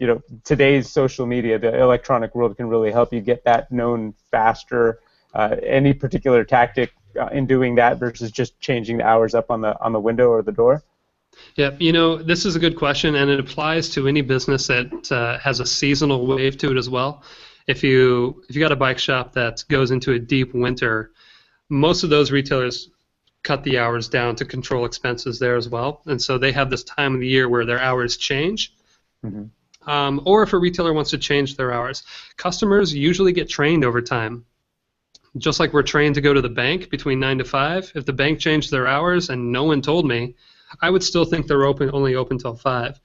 today's social media, the electronic world, can really help you get that known faster. Any particular tactic in doing that versus just changing the hours up on the window or the door? Yeah, this is a good question, and it applies to any business that has a seasonal wave to it as well. If you got a bike shop that goes into a deep winter, most of those retailers cut the hours down to control expenses there as well, and so they have this time of the year where their hours change. Mm-hmm. Or if a retailer wants to change their hours, customers usually get trained over time. Just like we're trained to go to the bank between 9 to 5, if the bank changed their hours and no one told me, I would still think they're only open till 5.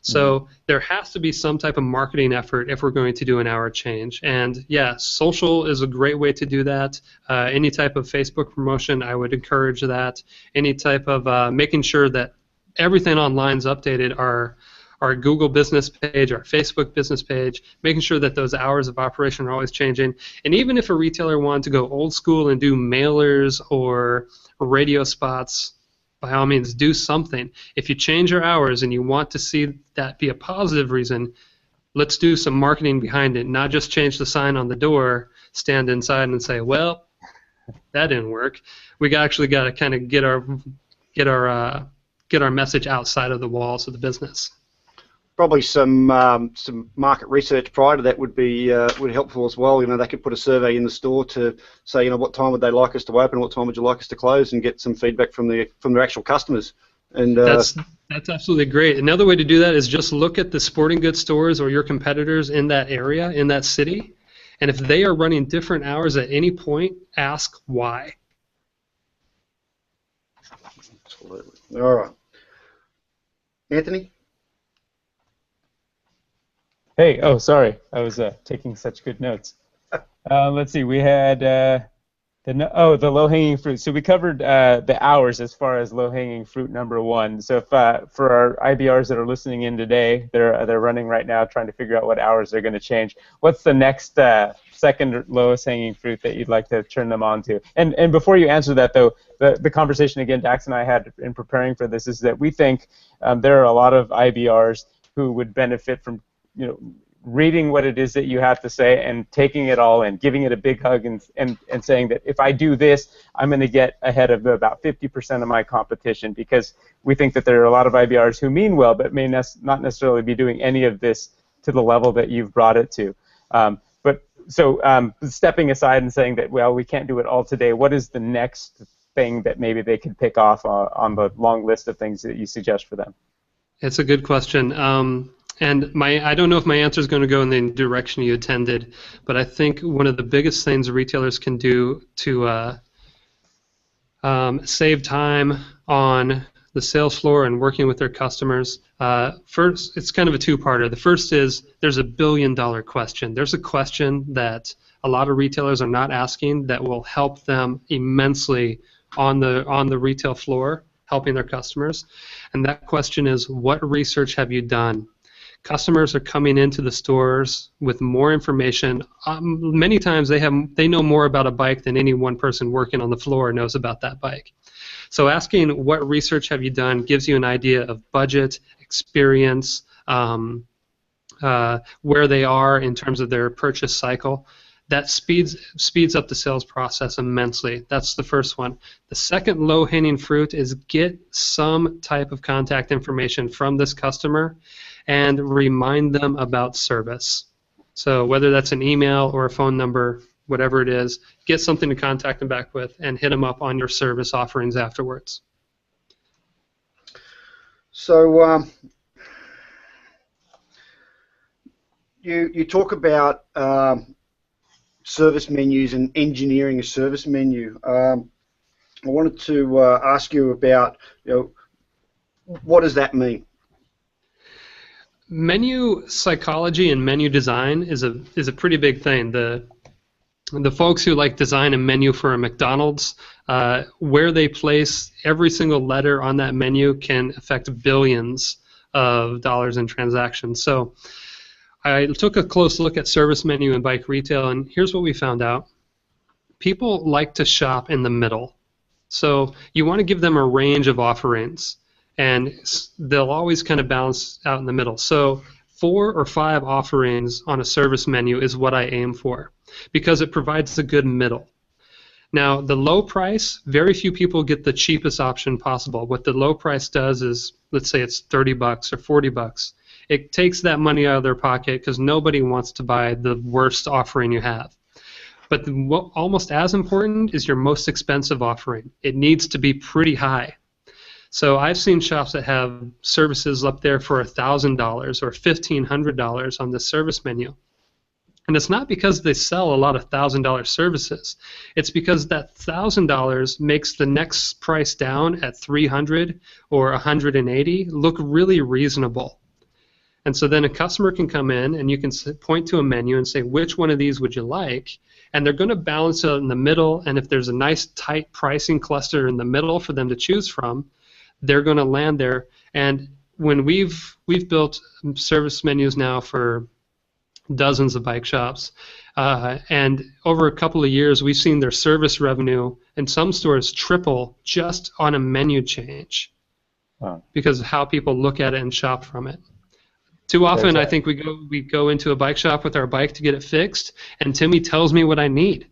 So there has to be some type of marketing effort if we're going to do an hour change. And yeah, social is a great way to do that. Any type of Facebook promotion, I would encourage that. Any type of making sure that everything online is updated, our Google business page, our Facebook business page, making sure that those hours of operation are always changing. And even if a retailer wanted to go old school and do mailers or radio spots, by all means, do something. If you change your hours and you want to see that be a positive reason, let's do some marketing behind it, not just change the sign on the door, stand inside and say, well, that didn't work. We actually got to kind of get our message outside of the walls of the business. Probably some market research prior to that would be helpful as well. They could put a survey in the store to say, what time would they like us to open, what time would you like us to close, and get some feedback from their actual customers. And that's absolutely great. Another way to do that is just look at the sporting goods stores or your competitors in that area, in that city, and if they are running different hours at any point, ask why. Absolutely. All right, Anthony. Hey, sorry. I was taking such good notes. Let's see. We had the low-hanging fruit. So we covered the hours as far as low-hanging fruit number 1. So if for our IBRs that are listening in today, they're running right now trying to figure out what hours they're going to change. What's the next second lowest hanging fruit that you'd like to turn them on to? And before you answer that, though, the conversation again Dax and I had in preparing for this is that we think there are a lot of IBRs who would benefit from reading what it is that you have to say and taking it all and giving it a big hug and saying that if I do this, I'm going to get ahead of about 50% of my competition, because we think that there are a lot of IBRs who mean well but may not necessarily be doing any of this to the level that you've brought it to. So stepping aside and saying that, well, we can't do it all today, what is the next thing that maybe they could pick off on the long list of things that you suggest for them? It's a good question. And I don't know if my answer is going to go in the direction you intended, but I think one of the biggest things retailers can do to save time on the sales floor and working with their customers, first, it's kind of a two-parter. The first is there's a billion-dollar question. There's a question that a lot of retailers are not asking that will help them immensely on the retail floor, helping their customers. And that question is, what research have you done? Customers are coming into the stores with more information. Many times they know more about a bike than any one person working on the floor knows about that bike. So asking what research have you done gives you an idea of budget, experience, where they are in terms of their purchase cycle. That speeds up the sales process immensely. That's the first one. The second low-hanging fruit is get some type of contact information from this customer and remind them about service. So whether that's an email or a phone number, whatever it is, get something to contact them back with and hit them up on your service offerings afterwards. So you talk about service menus and engineering a service menu. I wanted to ask you about, what does that mean? Menu psychology and menu design is a pretty big thing. The folks who like design a menu for a McDonald's, where they place every single letter on that menu can affect billions of dollars in transactions. So I took a close look at service menu and bike retail, and here's what we found out. People like to shop in the middle. So you want to give them a range of offerings, and they'll always kind of balance out in the middle. So 4 or 5 offerings on a service menu is what I aim for, because it provides a good middle. Now, the low price, very few people get the cheapest option possible. What the low price does is, let's say it's $30 or $40. It takes that money out of their pocket because nobody wants to buy the worst offering you have. But almost as important is your most expensive offering. It needs to be pretty high. So I've seen shops that have services up there for $1,000 or $1,500 on the service menu. And it's not because they sell a lot of $1,000 services. It's because that $1,000 makes the next price down at $300 or $180 look really reasonable. And so then a customer can come in and you can point to a menu and say, which one of these would you like? And they're going to balance it in the middle, and if there's a nice tight pricing cluster in the middle for them to choose from, they're going to land there. And when we've built service menus now for dozens of bike shops, and over a couple of years we've seen their service revenue in some stores triple just on a menu change. Wow. Because of how people look at it and shop from it. Too often, I think we go into a bike shop with our bike to get it fixed, and Timmy tells me what I need.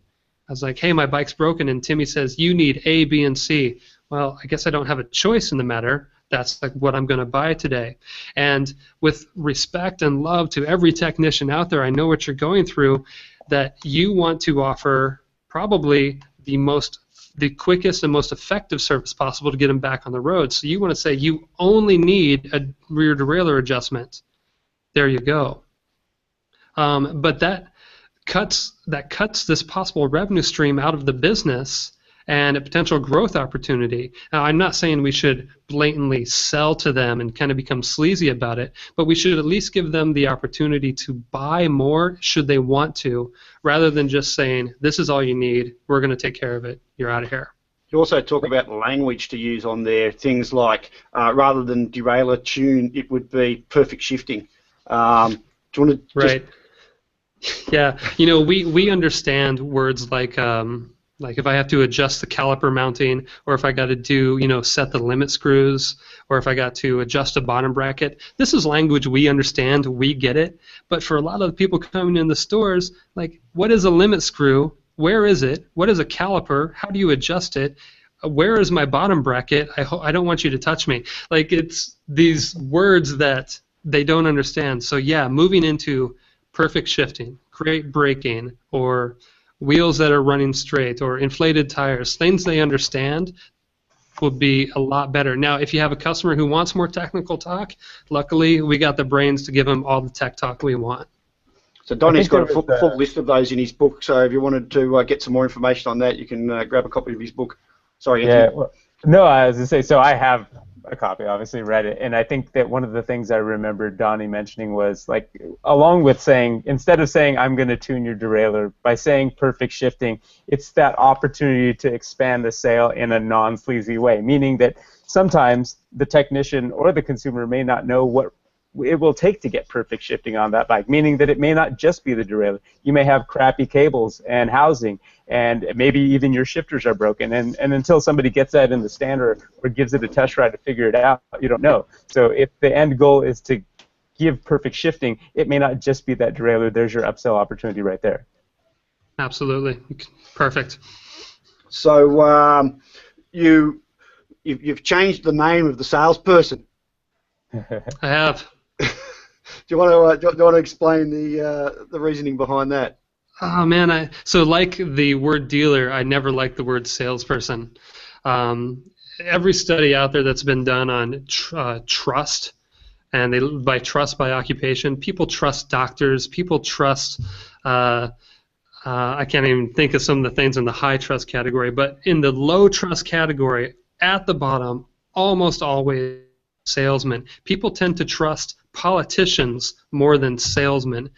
I was like, hey, my bike's broken, and Timmy says, you need A, B, and C. Well, I guess I don't have a choice in the matter. That's like what I'm going to buy today. And with respect and love to every technician out there, I know what you're going through, that you want to offer probably the quickest and most effective service possible to get them back on the road. So you want to say you only need a rear derailleur adjustment. There you go. But that cuts this possible revenue stream out of the business and a potential growth opportunity. Now, I'm not saying we should blatantly sell to them and kind of become sleazy about it, but we should at least give them the opportunity to buy more should they want to, rather than just saying, this is all you need, we're going to take care of it, you're out of here. You also talk about language to use on there, things like rather than derailleur tune, it would be perfect shifting. Do you want to Right. Yeah. We understand words like if I have to adjust the caliper mounting, or if I got to do, set the limit screws, or if I got to adjust a bottom bracket. This is language we understand, we get it. But for a lot of the people coming in the stores, like, what is a limit screw? Where is it? What is a caliper? How do you adjust it? Where is my bottom bracket? I don't want you to touch me. Like, it's these words that they don't understand. So yeah, moving into perfect shifting, great braking, or wheels that are running straight, or inflated tires, things they understand will be a lot better. Now, if you have a customer who wants more technical talk, luckily we got the brains to give them all the tech talk we want. So Donny's got a full list of those in his book, so if you wanted to get some more information on that, you can grab a copy of his book. Sorry, Anthony. Yeah, well, no, I was going to say, so I have a copy, obviously read it, and I think that one of the things I remember Donny mentioning was, like, along with saying, instead of saying I'm going to tune your derailleur, by saying perfect shifting, it's that opportunity to expand the sale in a non-sleazy way, meaning that sometimes the technician or the consumer may not know what it will take to get perfect shifting on that bike, meaning that it may not just be the derailleur. You may have crappy cables and housing, and maybe even your shifters are broken, and until somebody gets that in the stand or gives it a test ride to figure it out, you don't know. So if the end goal is to give perfect shifting, it may not just be that derailleur. There's your upsell opportunity right there. Absolutely. Perfect. So you've changed the name of the salesperson. I have. Do you want to explain the reasoning behind that? Oh man, so like the word dealer, I never liked the word salesperson. Every study out there that's been done on trust, and by trust by occupation, people trust doctors, people trust I can't even think of some of the things in the high trust category, but in the low trust category, at the bottom, almost always salesmen. People tend to trust politicians more than salesmen.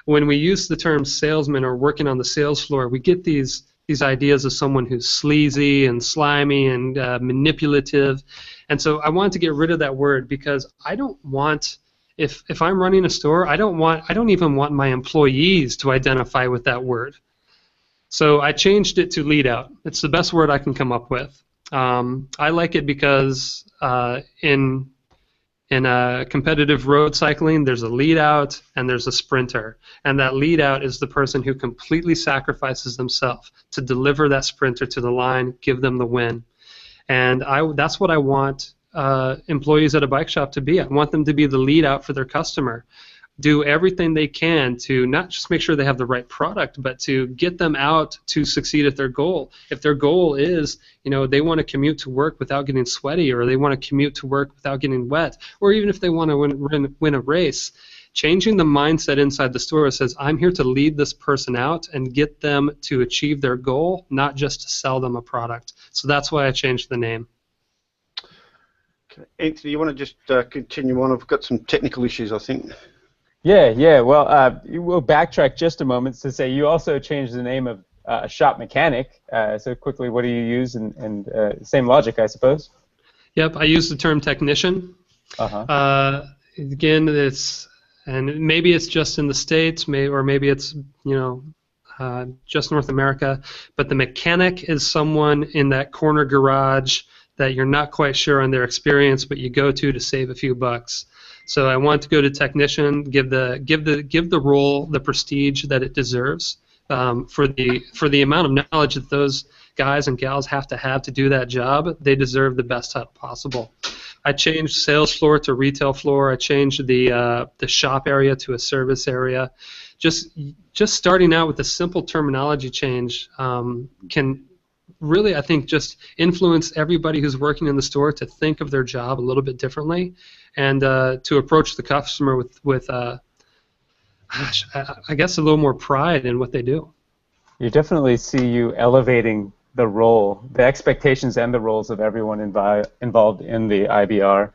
When we use the term salesman or working on the sales floor, we get these ideas of someone who's sleazy and slimy and manipulative. And so I wanted to get rid of that word because I don't want, if I'm running a store, I don't even want my employees to identify with that word. So I changed it to lead out. It's the best word I can come up with. I like it because in competitive road cycling, there's a lead out and there's a sprinter. And that lead out is the person who completely sacrifices themselves to deliver that sprinter to the line, give them the win. And that's what I want employees at a bike shop to be. I want them to be the lead out for their customer. Do everything they can to not just make sure they have the right product, but to get them out to succeed at their goal. If their goal is, they want to commute to work without getting sweaty, or they want to commute to work without getting wet, or even if they want to win a race, changing the mindset inside the store says, I'm here to lead this person out and get them to achieve their goal, not just to sell them a product. So that's why I changed the name. Okay. Anthony, you want to just continue on? I've got some technical issues, I think. Yeah. Well, we'll backtrack just a moment to say you also changed the name of shop mechanic. So quickly, what do you use? And same logic, I suppose. Yep, I use the term technician. Again, and maybe it's just in the States, or maybe it's just North America. But the mechanic is someone in that corner garage that you're not quite sure on their experience, but you go to save a few bucks. So I want to go to technician, give the role the prestige that it deserves for the amount of knowledge that those guys and gals have to do that job. They deserve the best help possible. I changed sales floor to retail floor. I changed the shop area to a service area. Just starting out with a simple terminology change can really, I think, just influence everybody who's working in the store to think of their job a little bit differently, and to approach the customer with I guess, a little more pride in what they do. You definitely see you elevating the role, the expectations and the roles of everyone involved in the IBR.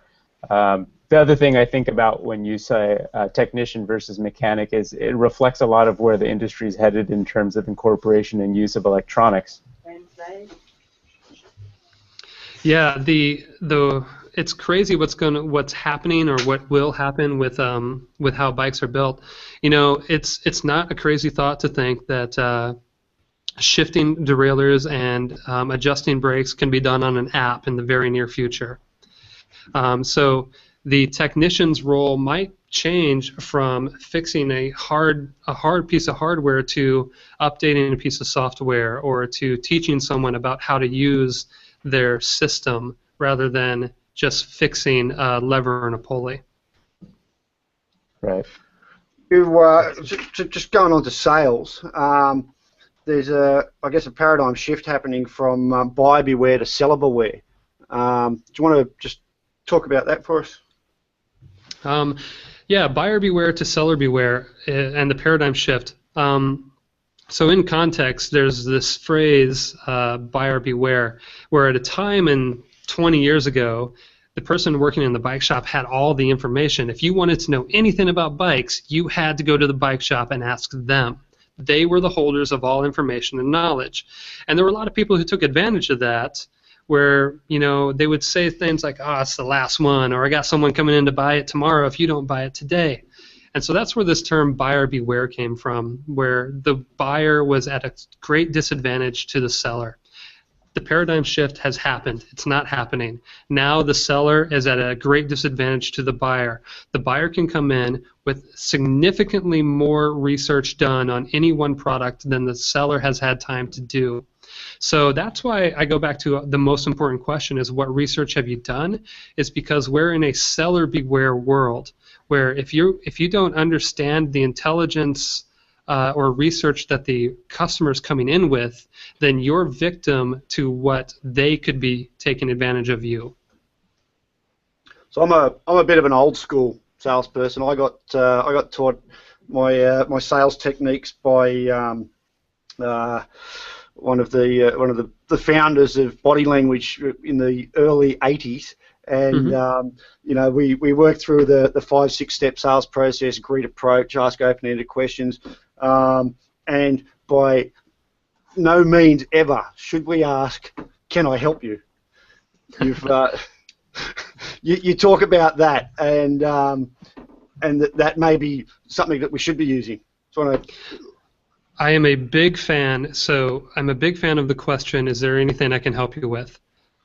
The other thing I think about when you say technician versus mechanic is it reflects a lot of where the industry is headed in terms of incorporation and use of electronics. Yeah, it's crazy what's happening or what will happen with how bikes are built. It's not a crazy thought to think that shifting derailleurs and adjusting brakes can be done on an app in the very near future. So the technician's role might change from fixing a hard piece of hardware to updating a piece of software, or to teaching someone about how to use their system rather than just fixing a lever and a pulley. Right. Just going on to sales, there's I guess a paradigm shift happening from buyer beware to seller beware. Do you want to just talk about that for us? Yeah, buyer beware to seller beware, and the paradigm shift. So in context, there's this phrase, buyer beware, where at a time in 20 years ago, the person working in the bike shop had all the information. If you wanted to know anything about bikes, you had to go to the bike shop and ask them. They were the holders of all information and knowledge. And there were a lot of people who took advantage of that, where they would say things like, "Oh, it's the last one," or "I got someone coming in to buy it tomorrow if you don't buy it today." And so that's where this term buyer beware came from, where the buyer was at a great disadvantage to the seller. The paradigm shift has happened. It's not happening. Now the seller is at a great disadvantage to the buyer. The buyer can come in with significantly more research done on any one product than the seller has had time to do. So that's why I go back to the most important question is, what research have you done? It's because we're in a seller beware world, where if you don't understand the intelligence or research that the customer's coming in with, then you're victim to what they could be taking advantage of you. So I'm a bit of an old school salesperson. I got taught my sales techniques by one of the founders of body language in the early '80s, and we worked through the 5-6 step sales process: greet, approach, ask open-ended questions, and by no means ever should we ask, "Can I help you?" You talk about that, and that may be something that we should be using. I am a big fan. So I'm a big fan of the question: is there anything I can help you with,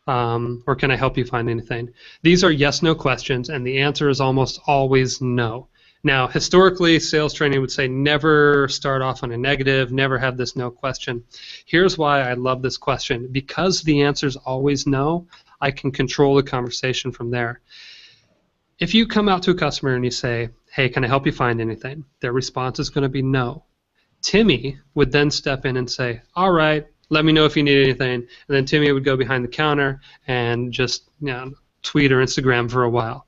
or can I help you find anything? These are yes/no questions, and the answer is almost always no. Now, historically, sales training would say never start off on a negative, never have this no question. Here's why I love this question. Because the answer is always no, I can control the conversation from there. If you come out to a customer and you say, "Hey, can I help you find anything?" Their response is going to be no. Timmy would then step in and say, "All right, let me know if you need anything." And then Timmy would go behind the counter and just tweet or Instagram for a while.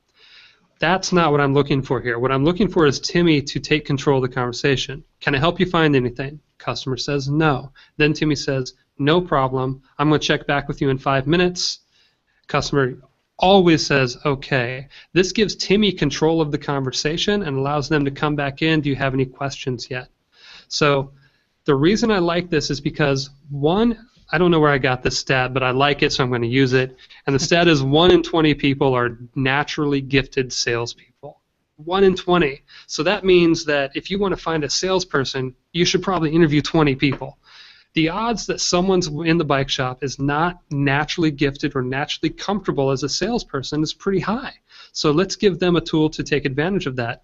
That's not what I'm looking for here. What I'm looking for is Timmy to take control of the conversation. "Can I help you find anything?" Customer says no. Then Timmy says, "No problem. I'm going to check back with you in 5 minutes." Customer always says okay. This gives Timmy control of the conversation and allows them to come back in. "Do you have any questions yet?" So the reason I like this is because, one, I don't know where I got this stat, but I like it, so I'm going to use it. And the stat is 1 in 20 people are naturally gifted salespeople. 1 in 20. So that means that if you want to find a salesperson, you should probably interview 20 people. The odds that someone's in the bike shop is not naturally gifted or naturally comfortable as a salesperson is pretty high. So let's give them a tool to take advantage of that.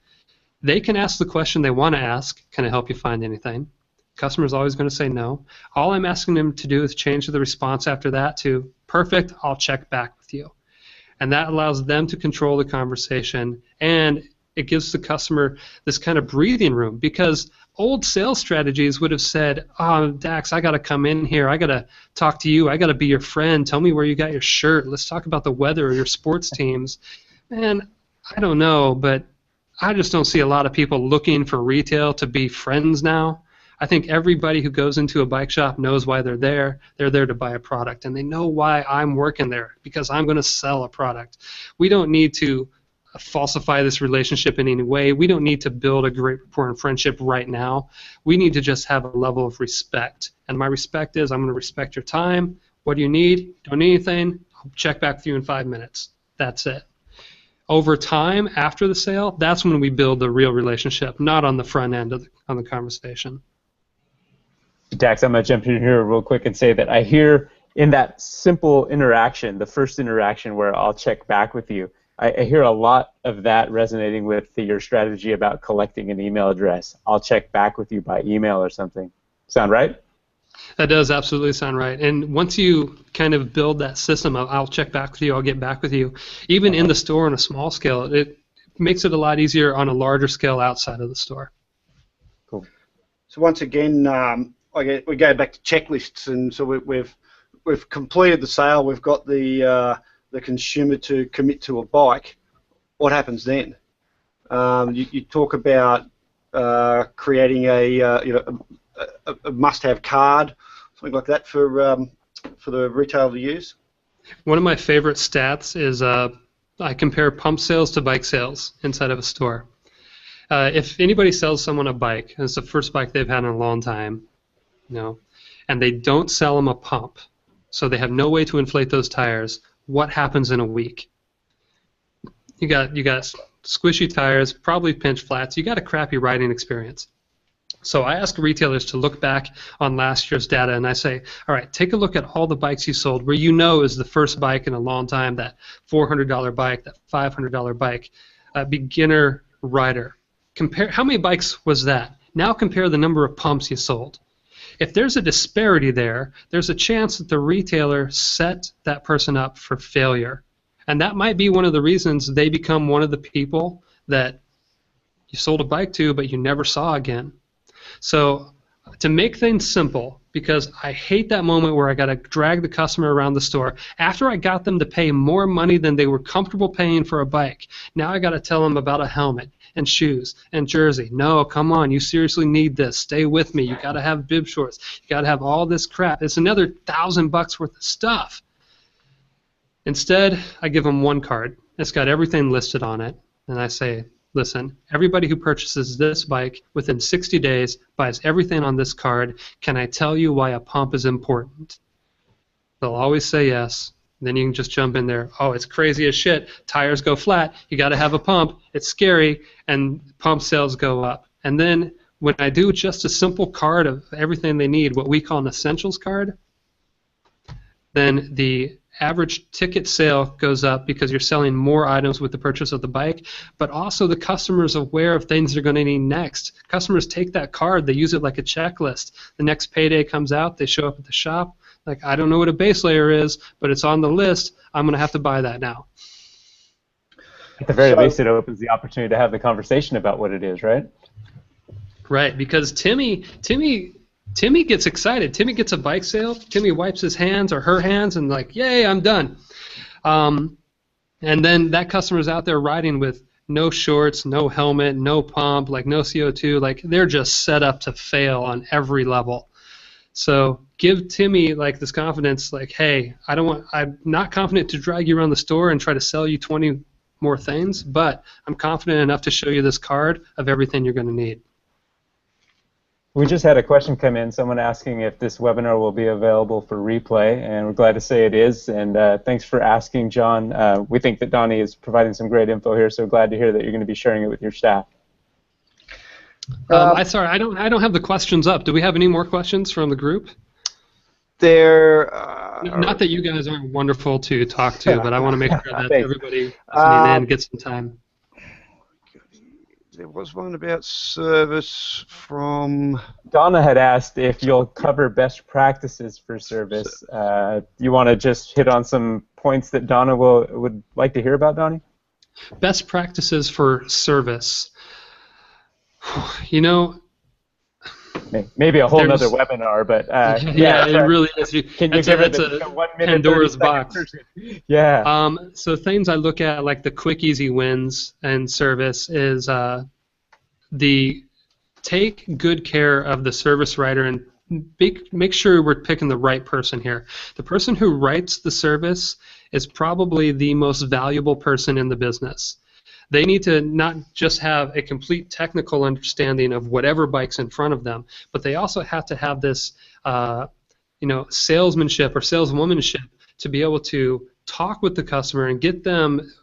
They can ask the question they want to ask: "Can I help you find anything?" Customer's always going to say no. All I'm asking them to do is change the response after that to, "Perfect, I'll check back with you." And that allows them to control the conversation, and it gives the customer this kind of breathing room, because old sales strategies would have said, "Oh, Dax, I got to come in here. I got to talk to you. I got to be your friend. Tell me where you got your shirt. Let's talk about the weather or your sports teams." Man, I don't know, but I just don't see a lot of people looking for retail to be friends now. I think everybody who goes into a bike shop knows why they're there. They're there to buy a product, and they know why I'm working there, because I'm going to sell a product. We don't need to falsify this relationship in any way. We don't need to build a great rapport and friendship right now. We need to just have a level of respect. And my respect is, I'm going to respect your time. What do you need? Don't need anything? I'll check back with you in 5 minutes. That's it. Over time, after the sale, that's when we build the real relationship, not on the front end of the conversation. Dax, I'm going to jump in here real quick and say that I hear in that simple interaction, the first interaction where I'll check back with you, I hear a lot of that resonating with your strategy about collecting an email address. I'll check back with you by email or something. Sound right? That does absolutely sound right. And once you kind of build that system of "I'll check back with you, I'll get back with you," even in the store on a small scale, it makes it a lot easier on a larger scale outside of the store. Cool. So once again, we go back to checklists, and so we've completed the sale. We've got the consumer to commit to a bike. What happens then? You talk about creating a must-have card, something like that for the retailer to use. One of my favorite stats is I compare pump sales to bike sales inside of a store. If anybody sells someone a bike, and it's the first bike they've had in a long time, and they don't sell them a pump, so they have no way to inflate those tires, what happens in a week? You got squishy tires, probably pinch flats. You got a crappy riding experience. So I ask retailers to look back on last year's data, and I say, all right, take a look at all the bikes you sold where you know is the first bike in a long time, that $400 bike, that $500 bike, beginner rider. Compare how many bikes was that? Now compare the number of pumps you sold. If there's a disparity there, there's a chance that the retailer set that person up for failure. And that might be one of the reasons they become one of the people that you sold a bike to but you never saw again. So to make things simple, because I hate that moment where I got to drag the customer around the store. After I got them to pay more money than they were comfortable paying for a bike, now I got to tell them about a helmet. and shoes and jersey. No, come on, you seriously need this. Stay with me. You got to have bib shorts. You got to have all this crap. It's another $1,000 worth of stuff. Instead, I give them one card. It's got everything listed on it, and I say, listen, everybody who purchases this bike within 60 days buys everything on this card. Can I tell you why a pump is important? They'll always say yes. Then you can just jump in there. Oh, it's crazy as shit. Tires go flat. You got to have a pump. It's scary, and pump sales go up. And then when I do just a simple card of everything they need, what we call an essentials card, then the average ticket sale goes up because you're selling more items with the purchase of the bike, but also the customer's aware of things they're going to need next. Customers take that card, they use it like a checklist. The next payday comes out, they show up at the shop, like, I don't know what a base layer is, but it's on the list, I'm going to have to buy that now. At the very least, it opens the opportunity to have the conversation about what it is, right? Right, because Timmy gets excited. Timmy gets a bike sale. Timmy wipes his hands or her hands and like, yay, I'm done. And then that customer's out there riding with no shorts, no helmet, no pump, like no CO2. Like they're just set up to fail on every level. So give Timmy like this confidence, like, hey, I'm not confident to drag you around the store and try to sell you 20 more things, but I'm confident enough to show you this card of everything you're going to need. We just had a question come in, someone asking if this webinar will be available for replay, and we're glad to say it is, and thanks for asking, John. We think that Donny is providing some great info here, so glad to hear that you're going to be sharing it with your staff. Sorry, I don't have the questions up. Do we have any more questions from the group? Not that you guys aren't wonderful to talk to, but I want to make sure that everybody listening in gets some time. There was one about service from... Donna had asked if you'll cover best practices for service. You want to just hit on some points that Donna would like to hear about, Donny? Best practices for service. You know... Maybe a whole other webinar, but... yeah, it really is. Can you give it a 1 minute, Pandora's box. Yeah. So things I look at, like the quick, easy wins and service, is take good care of the service writer and make sure we're picking the right person here. The person who writes the service is probably the most valuable person in the business. They need to not just have a complete technical understanding of whatever bike's in front of them, but they also have to have this, salesmanship or saleswomanship to be able to talk with the customer and get them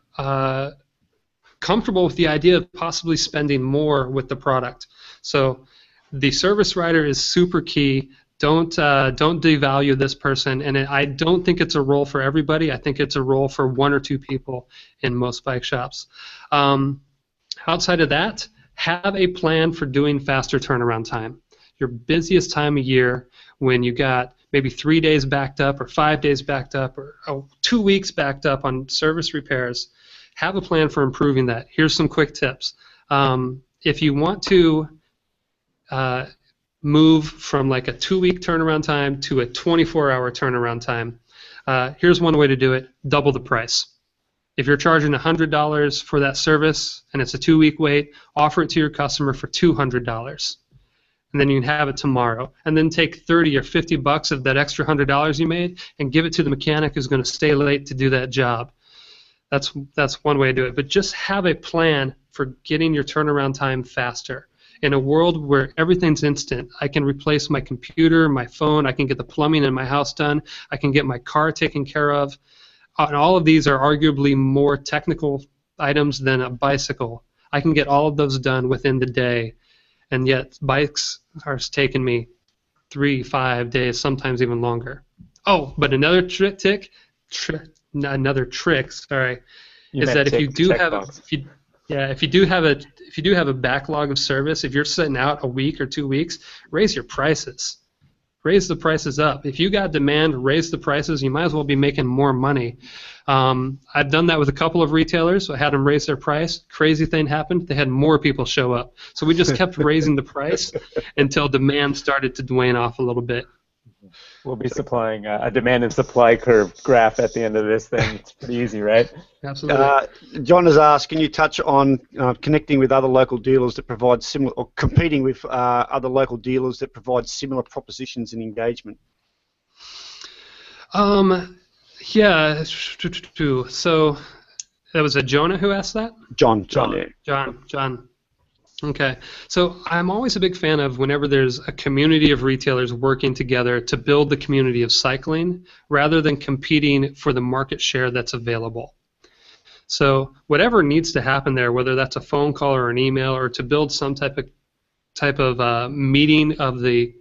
comfortable with the idea of possibly spending more with the product. So the service writer is super key. Don't devalue this person, and I don't think it's a role for everybody. I think it's a role for 1 or 2 people in most bike shops. Outside of that, have a plan for doing faster turnaround time. Your busiest time of year, when you got maybe 3 days backed up or 5 days backed up or 2 weeks backed up on service repairs, have a plan for improving that. Here's some quick tips. If you want to move from like a 2-week turnaround time to a 24-hour turnaround time, here's one way to do it: double the price. If you're charging $100 for that service and it's a 2-week wait, offer it to your customer for $200, and then you can have it tomorrow. And then take 30 or 50 bucks of that extra $100 you made and give it to the mechanic who's going to stay late to do that job. That's one way to do it. But just have a plan for getting your turnaround time faster. In a world where everything's instant, I can replace my computer, my phone, I can get the plumbing in my house done, I can get my car taken care of. And all of these are arguably more technical items than a bicycle. I can get all of those done within the day, and yet bikes are taking me 3, 5 days, sometimes even longer. Oh, but another trick, is that if you do have a backlog of service, if you're sitting out a week or 2 weeks, raise your prices. Raise the prices up. If you got demand, raise the prices. You might as well be making more money. I've done that with a couple of retailers. I had them raise their price. Crazy thing happened. They had more people show up. So we just kept raising the price until demand started to wane off a little bit. We'll be supplying a demand and supply curve graph at the end of this thing. It's pretty easy, right? Absolutely. John has asked, can you touch on connecting with other local dealers that provide similar, or competing with other local dealers that provide similar propositions and engagement? Yeah. So that was a Jonah who asked that? John, yeah. John. Okay. So I'm always a big fan of whenever there's a community of retailers working together to build the community of cycling rather than competing for the market share that's available. So whatever needs to happen there, whether that's a phone call or an email or to build some type of meeting of the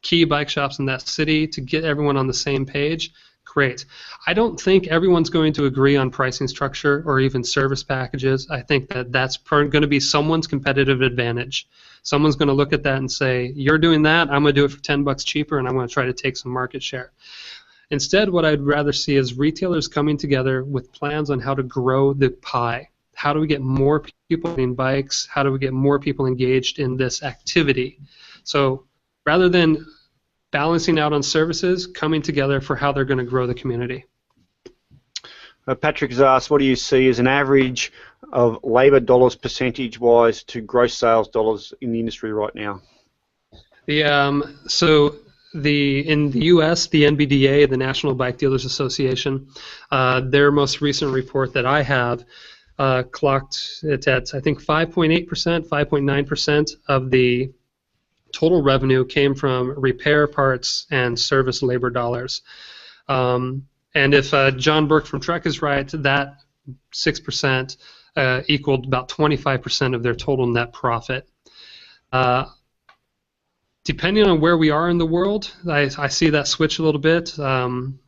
key bike shops in that city to get everyone on the same page, great. I don't think everyone's going to agree on pricing structure or even service packages. I think that that's going to be someone's competitive advantage. Someone's going to look at that and say, you're doing that, I'm going to do it for $10 cheaper, and I'm going to try to take some market share. Instead, what I'd rather see is retailers coming together with plans on how to grow the pie. How do we get more people in bikes? How do we get more people engaged in this activity? So rather than balancing out on services, coming together for how they're going to grow the community. Patrick has asked, what do you see as an average of labour dollars percentage-wise to gross sales dollars in the industry right now? So in the U.S., the NBDA, the National Bike Dealers Association, their most recent report that I have clocked it at, I think, 5.8%, 5.9% of the total revenue came from repair, parts, and service labor dollars. And if John Burke from Trek is right, that 6% equaled about 25% of their total net profit. Depending on where we are in the world, I see that switch a little bit. In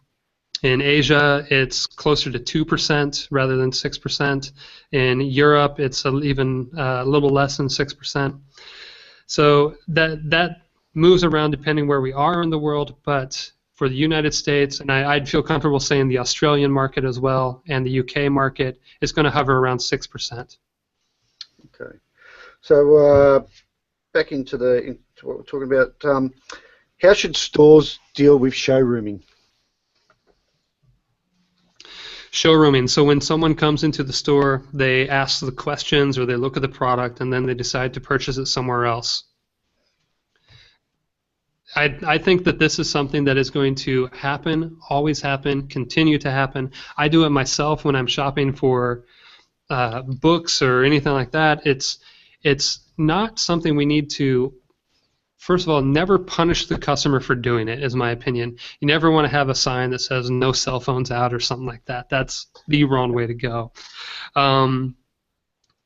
Asia, it's closer to 2% rather than 6%. In Europe, it's even a little less than 6%. So that moves around depending where we are in the world, but for the United States, and I'd feel comfortable saying the Australian market as well, and the UK market, is going to hover around 6%. Okay. So back into what we're talking about, how should stores deal with showrooming? Showrooming. So when someone comes into the store, they ask the questions or they look at the product and then they decide to purchase it somewhere else. I think that this is something that is going to happen, always happen, continue to happen. I do it myself when I'm shopping for books or anything like that. It's not something we need to, first of all, never punish the customer for doing it, is my opinion. You never want to have a sign that says no cell phones out or something like that. That's the wrong way to go.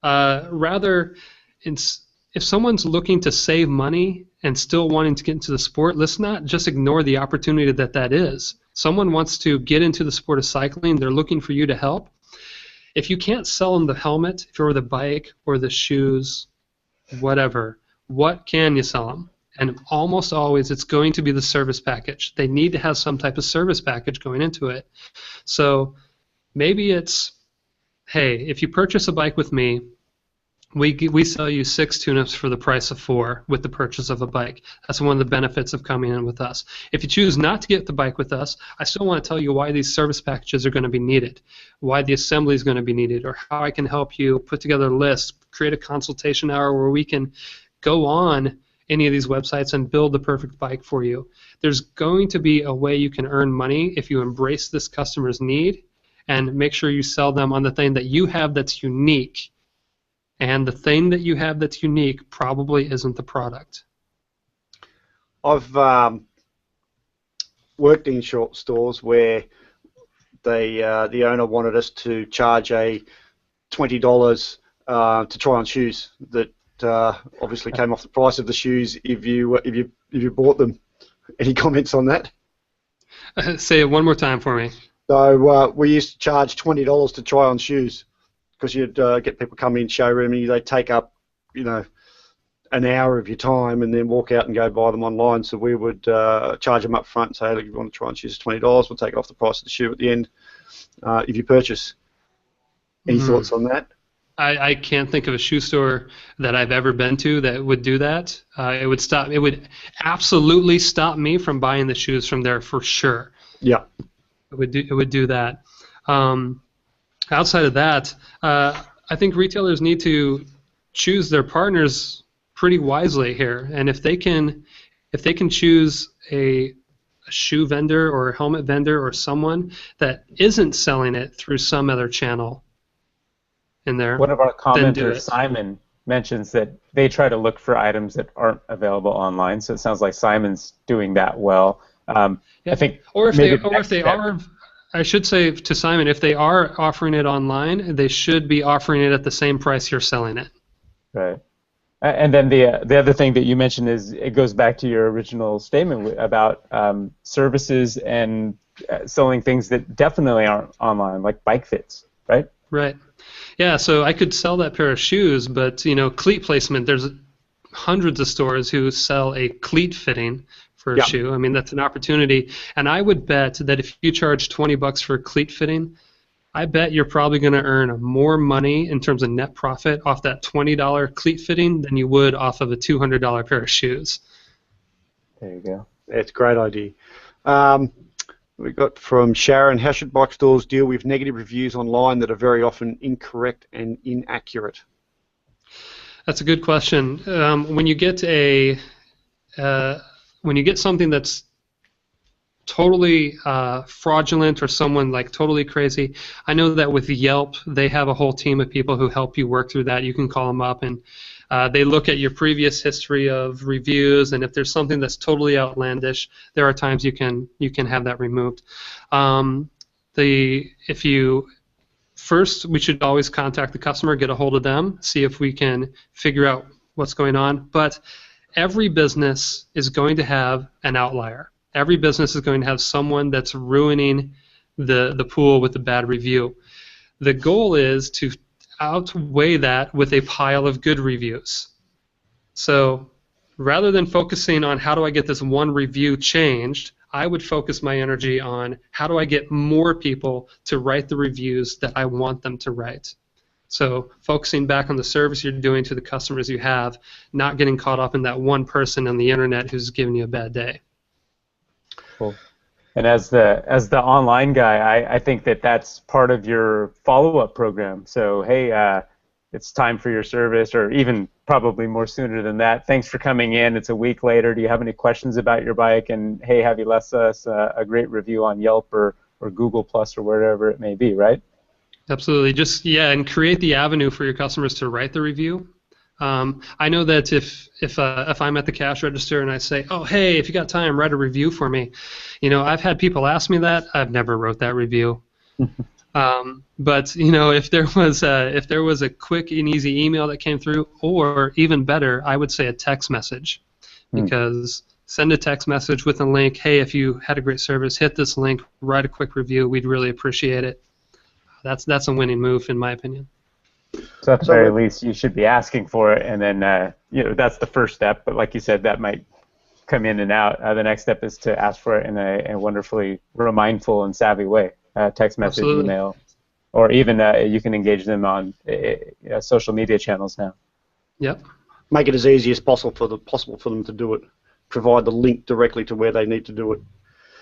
Rather, if someone's looking to save money and still wanting to get into the sport, let's not just ignore the opportunity that is. Someone wants to get into the sport of cycling. They're looking for you to help. If you can't sell them the helmet, or the bike, or the shoes, whatever, what can you sell them? And almost always it's going to be the service package. They need to have some type of service package going into it. So maybe it's, hey, if you purchase a bike with me, we sell you 6 tune-ups for the price of 4 with the purchase of a bike. That's one of the benefits of coming in with us. If you choose not to get the bike with us, I still want to tell you why these service packages are going to be needed, why the assembly is going to be needed, or how I can help you put together a list, create a consultation hour where we can go on any of these websites and build the perfect bike for you. There's going to be a way you can earn money if you embrace this customer's need and make sure you sell them on the thing that you have that's unique. And the thing that you have that's unique probably isn't the product. I've worked in short stores where the owner wanted us to charge a $20 to try on shoes that obviously came off the price of the shoes if you bought them. Any comments on that? Say it one more time for me. So we used to charge $20 to try on shoes because you'd get people coming in showroom and they take up, an hour of your time and then walk out and go buy them online. So we would charge them up front and say, hey, look, if you want to try on shoes, it's $20. We'll take it off the price of the shoe at the end if you purchase. Any thoughts on that? I can't think of a shoe store that I've ever been to that would do that. It would stop. It would absolutely stop me from buying the shoes from there for sure. Yeah. It would do that. Outside of that, I think retailers need to choose their partners pretty wisely here, and if they can choose a shoe vendor or a helmet vendor or someone that isn't selling it through some other channel in there, One of our then do commenters, it. Simon, mentions that they try to look for items that aren't available online. So it sounds like Simon's doing that well. Yeah. I think Or if maybe they are, I should say to Simon, if they are offering it online, they should be offering it at the same price you're selling it. Right. And then the other thing that you mentioned is it goes back to your original statement about services and selling things that definitely aren't online, like bike fits, right? Right. Yeah, so I could sell that pair of shoes, but cleat placement, there's hundreds of stores who sell a cleat fitting for a shoe. I mean, that's an opportunity. And I would bet that if you charge $20 for a cleat fitting, I bet you're probably going to earn more money in terms of net profit off that $20 cleat fitting than you would off of a $200 pair of shoes. There you go. It's a great idea. We got from Sharon, how should bike stores deal with negative reviews online that are very often incorrect and inaccurate? That's a good question. When you get something that's totally fraudulent or someone like totally crazy, I know that with Yelp they have a whole team of people who help you work through that. You can call them up and they look at your previous history of reviews, and if there's something that's totally outlandish, there are times you can have that removed. First, we should always contact the customer, get a hold of them, see if we can figure out what's going on. But every business is going to have an outlier. Every business is going to have someone that's ruining the pool with a bad review. The goal is to outweigh that with a pile of good reviews. So rather than focusing on how do I get this one review changed, I would focus my energy on how do I get more people to write the reviews that I want them to write. So focusing back on the service you're doing to the customers you have, not getting caught up in that one person on the internet who's giving you a bad day. Cool. And as the online guy, I think that's part of your follow-up program. So hey, it's time for your service, or even probably more sooner than that. Thanks for coming in. It's a week later. Do you have any questions about your bike? And hey, have you left us a great review on Yelp or Google Plus or wherever it may be, right? Absolutely. And create the avenue for your customers to write the review. I know that if I'm at the cash register and I say, oh, hey, if you got time, write a review for me. I've had people ask me that. I've never wrote that review. But if there was a quick and easy email that came through, or even better, I would say a text message, because send a text message with a link. Hey, if you had a great service, hit this link, write a quick review. We'd really appreciate it. That's a winning move, in my opinion. So at the very least, you should be asking for it, and then that's the first step. But like you said, that might come in and out. The next step is to ask for it in a wonderfully mindful and savvy way. Text message, Absolutely. Email, or even you can engage them on social media channels now. Yep. Make it as easy as possible for them to do it. Provide the link directly to where they need to do it.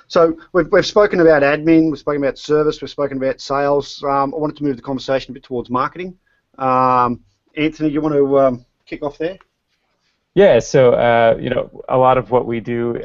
So we've spoken about admin, we've spoken about service, we've spoken about sales. I wanted to move the conversation a bit towards marketing. Anthony, you want to kick off there? Yeah, so a lot of what we do,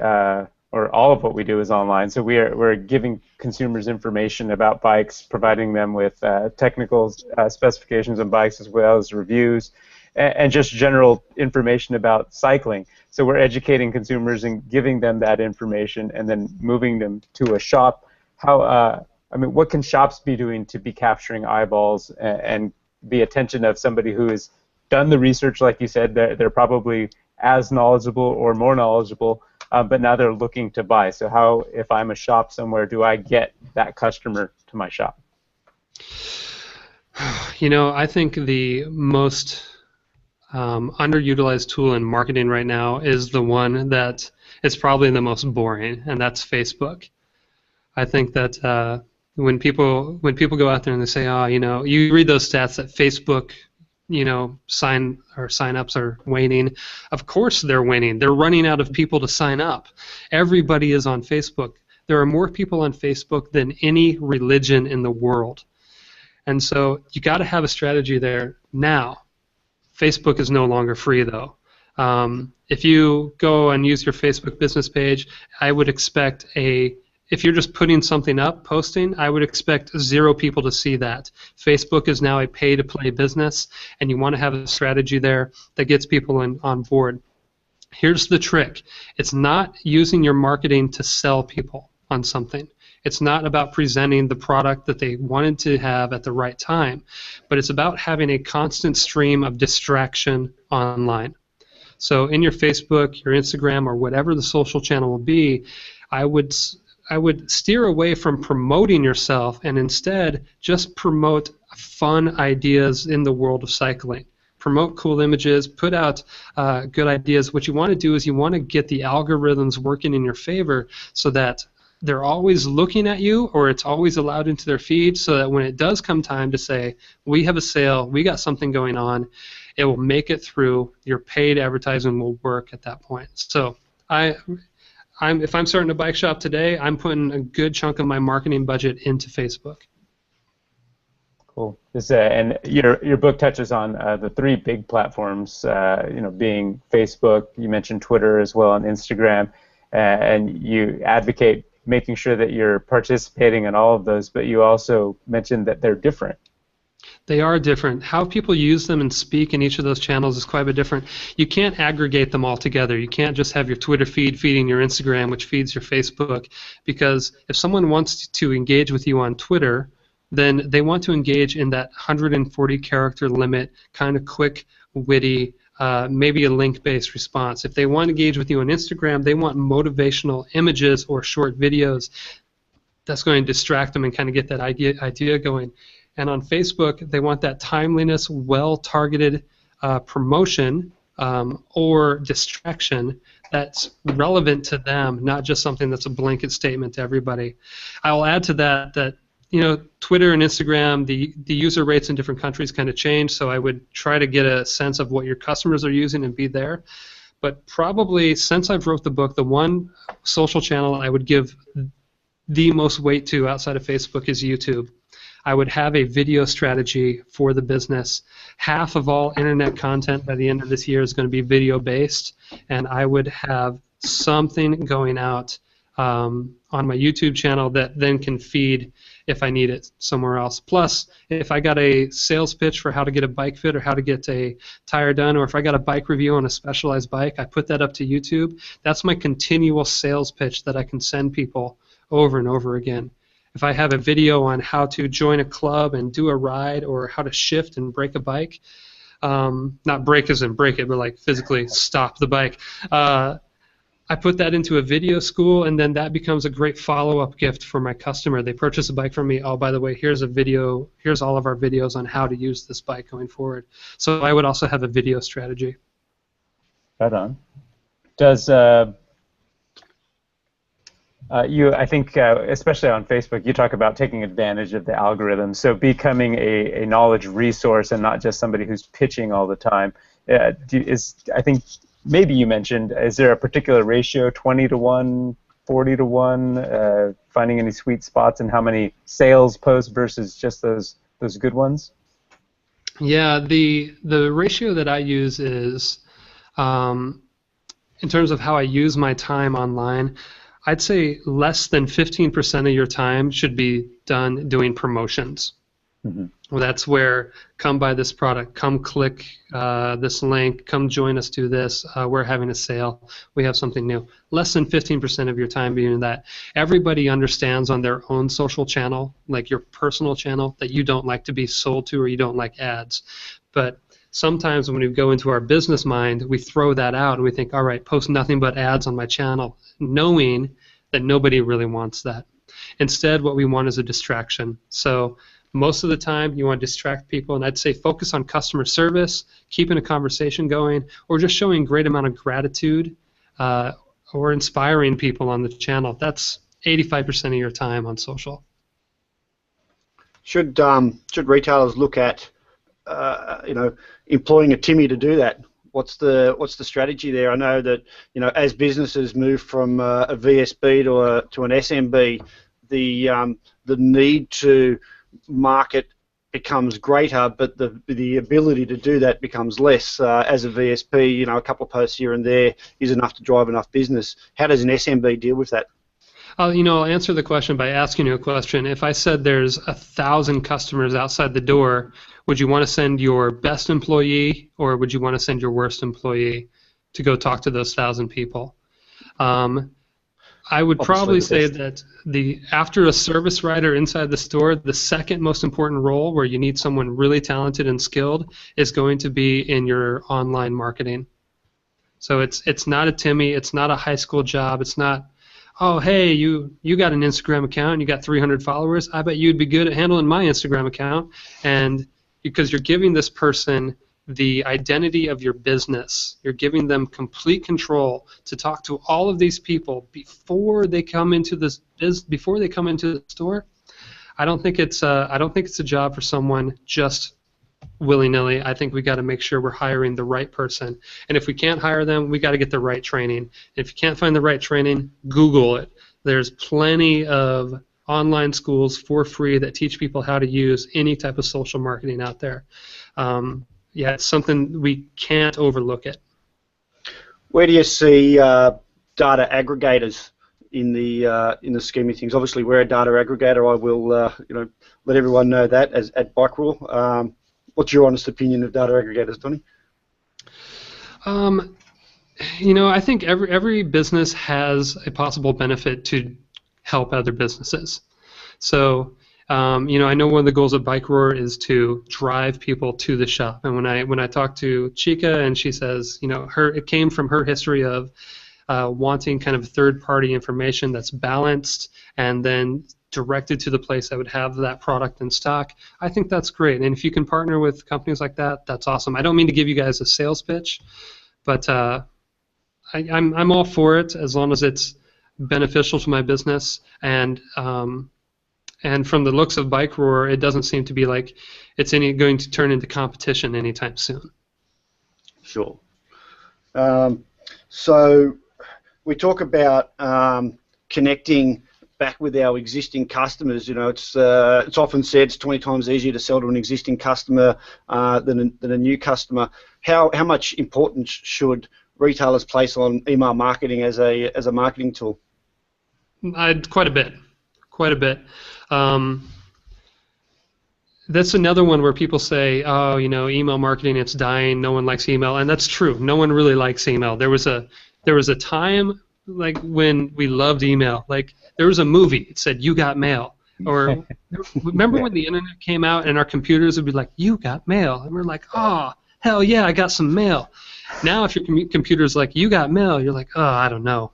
or all of what we do, is online. So we're giving consumers information about bikes, providing them with technical specifications on bikes as well as reviews, and just general information about cycling. So we're educating consumers and giving them that information, and then moving them to a shop. What can shops be doing to be capturing eyeballs and the attention of somebody who has done the research? Like you said, they're probably as knowledgeable or more knowledgeable, but now they're looking to buy. So how, if I'm a shop somewhere, do I get that customer to my shop? I think the most underutilized tool in marketing right now is the one that is probably the most boring, and that's Facebook. I think that when people go out there and they say, you read those stats that Facebook sign-ups are waning. Of course they're waning. They're running out of people to sign up. Everybody is on Facebook. There are more people on Facebook than any religion in the world. And so you got to have a strategy there. Now, Facebook is no longer free, though. If you go and use your Facebook business page, I would expect if you're just putting something up, posting, I would expect 0 people to see that. Facebook is now a pay-to-play business, and you want to have a strategy there that gets people on board. Here's the trick. It's not using your marketing to sell people on something. It's not about presenting the product that they wanted to have at the right time, but it's about having a constant stream of distraction online. So in your Facebook, your Instagram, or whatever the social channel will be, I would steer away from promoting yourself and instead just promote fun ideas in the world of cycling. Promote cool images, put out good ideas. What you want to do is you want to get the algorithms working in your favor so that they're always looking at you, or it's always allowed into their feed, so that when it does come time to say, we have a sale, we got something going on, it will make it through. Your paid advertising will work at that point. So if I'm starting a bike shop today, I'm putting a good chunk of my marketing budget into Facebook. Cool. And your book touches on the 3 big platforms, being Facebook. You mentioned Twitter as well, and Instagram, and you advocate making sure that you're participating in all of those. But you also mentioned that they're different. They are different. How people use them and speak in each of those channels is quite a bit different. You can't aggregate them all together. You can't just have your Twitter feed feeding your Instagram, which feeds your Facebook, because if someone wants to engage with you on Twitter, then they want to engage in that 140 character limit, kind of quick, witty, maybe a link-based response. If they want to engage with you on Instagram, they want motivational images or short videos. That's going to distract them and kind of get that idea going. And on Facebook, they want that timeliness, well-targeted promotion or distraction that's relevant to them, not just something that's a blanket statement to everybody. I'll add to that Twitter and Instagram, the user rates in different countries kind of change, so I would try to get a sense of what your customers are using and be there. But probably since I've wrote the book, the one social channel I would give the most weight to outside of Facebook is YouTube. I would have a video strategy for the business. Half of all internet content by the end of this year is going to be video based, and I would have something going out on my YouTube channel that then can feed if I need it somewhere else. Plus, if I got a sales pitch for how to get a bike fit or how to get a tire done, or if I got a bike review on a specialized bike, I put that up to YouTube. That's my continual sales pitch that I can send people over and over again. If I have a video on how to join a club and do a ride, or how to shift and break a bike, not break as in break it, but like physically stop the bike, I put that into a video school, and then that becomes a great follow-up gift for my customer. They purchase a bike from me. Oh, by the way, here's a video. Here's all of our videos on how to use this bike going forward. So I would also have a video strategy. Right on. Does I think, especially on Facebook, you talk about taking advantage of the algorithm, so becoming a knowledge resource and not just somebody who's pitching all the time. I think maybe you mentioned, is there a particular ratio, 20 to 1, 40 to 1, finding any sweet spots, and how many sales posts versus just those good ones? Yeah, the ratio that I use is, in terms of how I use my time online, I'd say less than 15% of your time should be done doing promotions. Mm-hmm. Well, that's where, come buy this product, come click this link, come join us, do this, we're having a sale, we have something new. Less than 15% of your time being that. Everybody understands on their own social channel, like your personal channel, that you don't like to be sold to or you don't like ads. But sometimes when we go into our business mind, we throw that out and we think, all right, post nothing but ads on my channel, knowing that nobody really wants that. Instead, what we want is a distraction. So most of the time, you want to distract people, and I'd say focus on customer service, keeping a conversation going, or just showing a great amount of gratitude or inspiring people on the channel. That's 85% of your time on social. Should retailers look at employing a Timmy to do that? What's the strategy there? I know that as businesses move from a VSB to an SMB, the need to market becomes greater, but the ability to do that becomes less. As a VSP, a couple of posts here and there is enough to drive enough business. How does an SMB deal with that? I'll answer the question by asking you a question. If I said there's 1,000 customers outside the door, would you want to send your best employee or would you want to send your worst employee to go talk to those 1,000 people? I would probably say that after a service writer inside the store, the second most important role where you need someone really talented and skilled is going to be in your online marketing. So it's not a Timmy, it's not a high school job, it's not, oh, hey, you got an Instagram account and you got 300 followers. I bet you'd be good at handling my Instagram account. And because you're giving this person the identity of your business, you're giving them complete control to talk to all of these people before they come into the store. I don't think it's a job for someone just willy-nilly. I think we got to make sure we're hiring the right person. And if we can't hire them, we got to get the right training. If you can't find the right training, Google it. There's plenty of online schools for free that teach people how to use any type of social marketing out there. Yeah, it's something we can't overlook it. Where do you see data aggregators in the scheme of things? Obviously, we're a data aggregator. I will let everyone know that at BikeRoar. What's your honest opinion of data aggregators, Donny? I think every business has a possible benefit to help other businesses. So, I know one of the goals of BikeRoar is to drive people to the shop. And when I talk to Chica and she says, it came from her history of wanting kind of third-party information that's balanced and then directed to the place that would have that product in stock, I think that's great. And if you can partner with companies like that, that's awesome. I don't mean to give you guys a sales pitch, but I'm all for it as long as it's beneficial to my business. And from the looks of BikeRoar, it doesn't seem to be like it's going to turn into competition anytime soon. Sure. So we talk about connecting back with our existing customers. It's often said it's 20 times easier to sell to an existing customer than a new customer. How much importance should retailers place on email marketing as a marketing tool? Quite a bit. That's another one where people say, oh, email marketing, it's dying. No one likes email, and that's true. No one really likes email. There was a time like when we loved email. Like there was a movie. It said, "You got mail." Or remember when the internet came out and our computers would be like, "You got mail," and we're like, "Oh, hell yeah, I got some mail." Now, if your computer's like, "You got mail," you're like, "Oh, I don't know."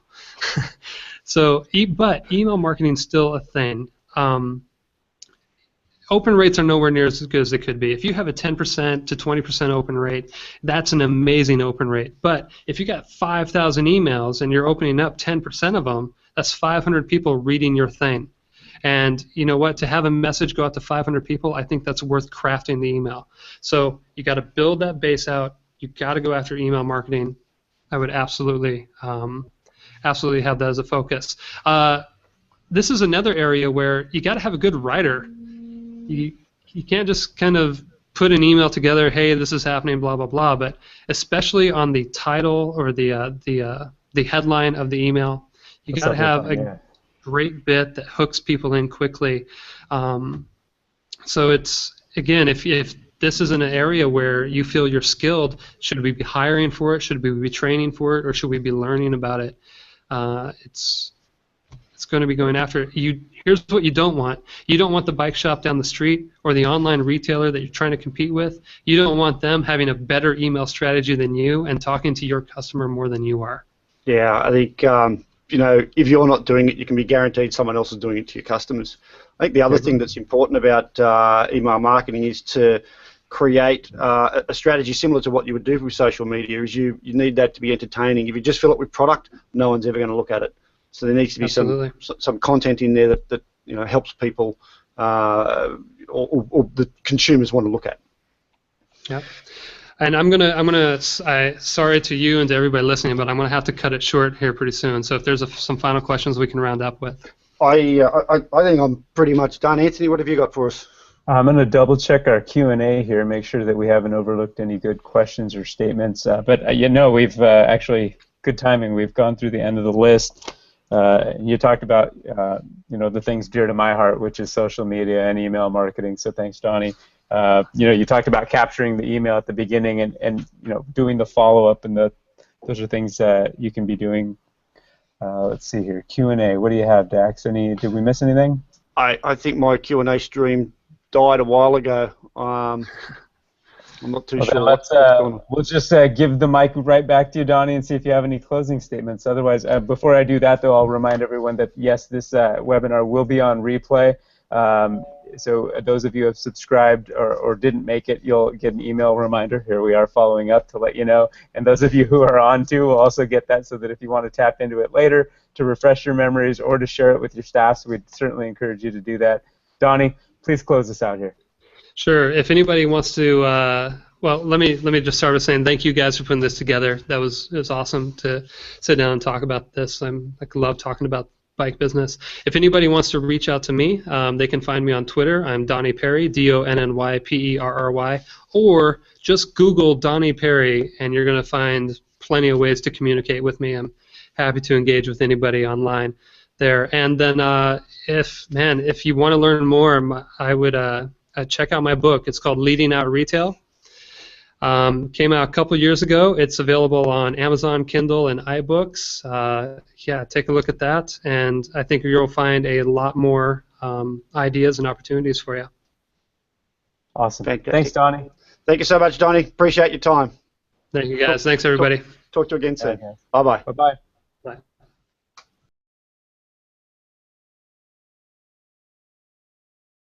But email marketing's still a thing. Open rates are nowhere near as good as they could be. If you have a 10% to 20% open rate, that's an amazing open rate. But if you got 5,000 emails and you're opening up 10% of them, that's 500 people reading your thing. And you know what? To have a message go out to 500 people, I think that's worth crafting the email. So you got to build that base out. You got to go after email marketing. I would absolutely have that as a focus. This is another area where you got to have a good writer. You can't just kind of put an email together, hey, this is happening, blah blah blah. But especially on the title or the headline of the email, you got to have a great bit that hooks people in quickly. So it's again, if this isn't an area where you feel you're skilled, should we be hiring for it? Should we be training for it, or should we be learning about it? It's going to be going after it. Here's what you don't want. You don't want the bike shop down the street or the online retailer that you're trying to compete with. You don't want them having a better email strategy than you and talking to your customer more than you are. Yeah, I think if you're not doing it, you can be guaranteed someone else is doing it to your customers. I think the other thing that's important about email marketing is to create a strategy similar to what you would do with social media. Is you need that to be entertaining. If you just fill it with product, no one's ever going to look at it. So there needs to be some content in there that helps people or the consumers want to look at. Yep. And sorry to you and to everybody listening, but I'm gonna have to cut it short here pretty soon. So if there's some final questions, we can round up with. I think I'm pretty much done. Anthony, what have you got for us? I'm going to double check our Q&A here, make sure that we haven't overlooked any good questions or statements. But we've actually, good timing, we've gone through the end of the list. You talked about the things dear to my heart, which is social media and email marketing. So thanks, Donny. You talked about capturing the email at the beginning and doing the follow-up, and those are things that you can be doing. Let's see here, Q&A. What do you have, Dax? Did we miss anything? I think my Q&A stream died a while ago. I'm not too sure. We'll just give the mic right back to you, Donny, and see if you have any closing statements. Otherwise, before I do that, though, I'll remind everyone that, yes, this webinar will be on replay. So those of you who have subscribed or didn't make it, you'll get an email reminder. Here we are following up to let you know. And those of you who are on too will also get that, so that if you want to tap into it later to refresh your memories or to share it with your staff, so we'd certainly encourage you to do that. Donny, please close us out here. Sure. If anybody wants to, let me just start with saying thank you guys for putting this together. It was awesome to sit down and talk about this. I love talking about bike business. If anybody wants to reach out to me, they can find me on Twitter. I'm Donny Perry, DonnyPerry, or just Google Donny Perry, and you're going to find plenty of ways to communicate with me. I'm happy to engage with anybody online there. And then if you want to learn more, I would check out my book. It's called Leading Out Retail. Came out a couple years ago. It's available on Amazon, Kindle, and iBooks. Take a look at that, and I think you'll find a lot more ideas and opportunities for you. Awesome. Thanks, Donny. Thank you so much, Donny. Appreciate your time. Thank you, guys. Thanks, everybody. Talk to you again soon. Bye-bye. Bye-bye. Bye.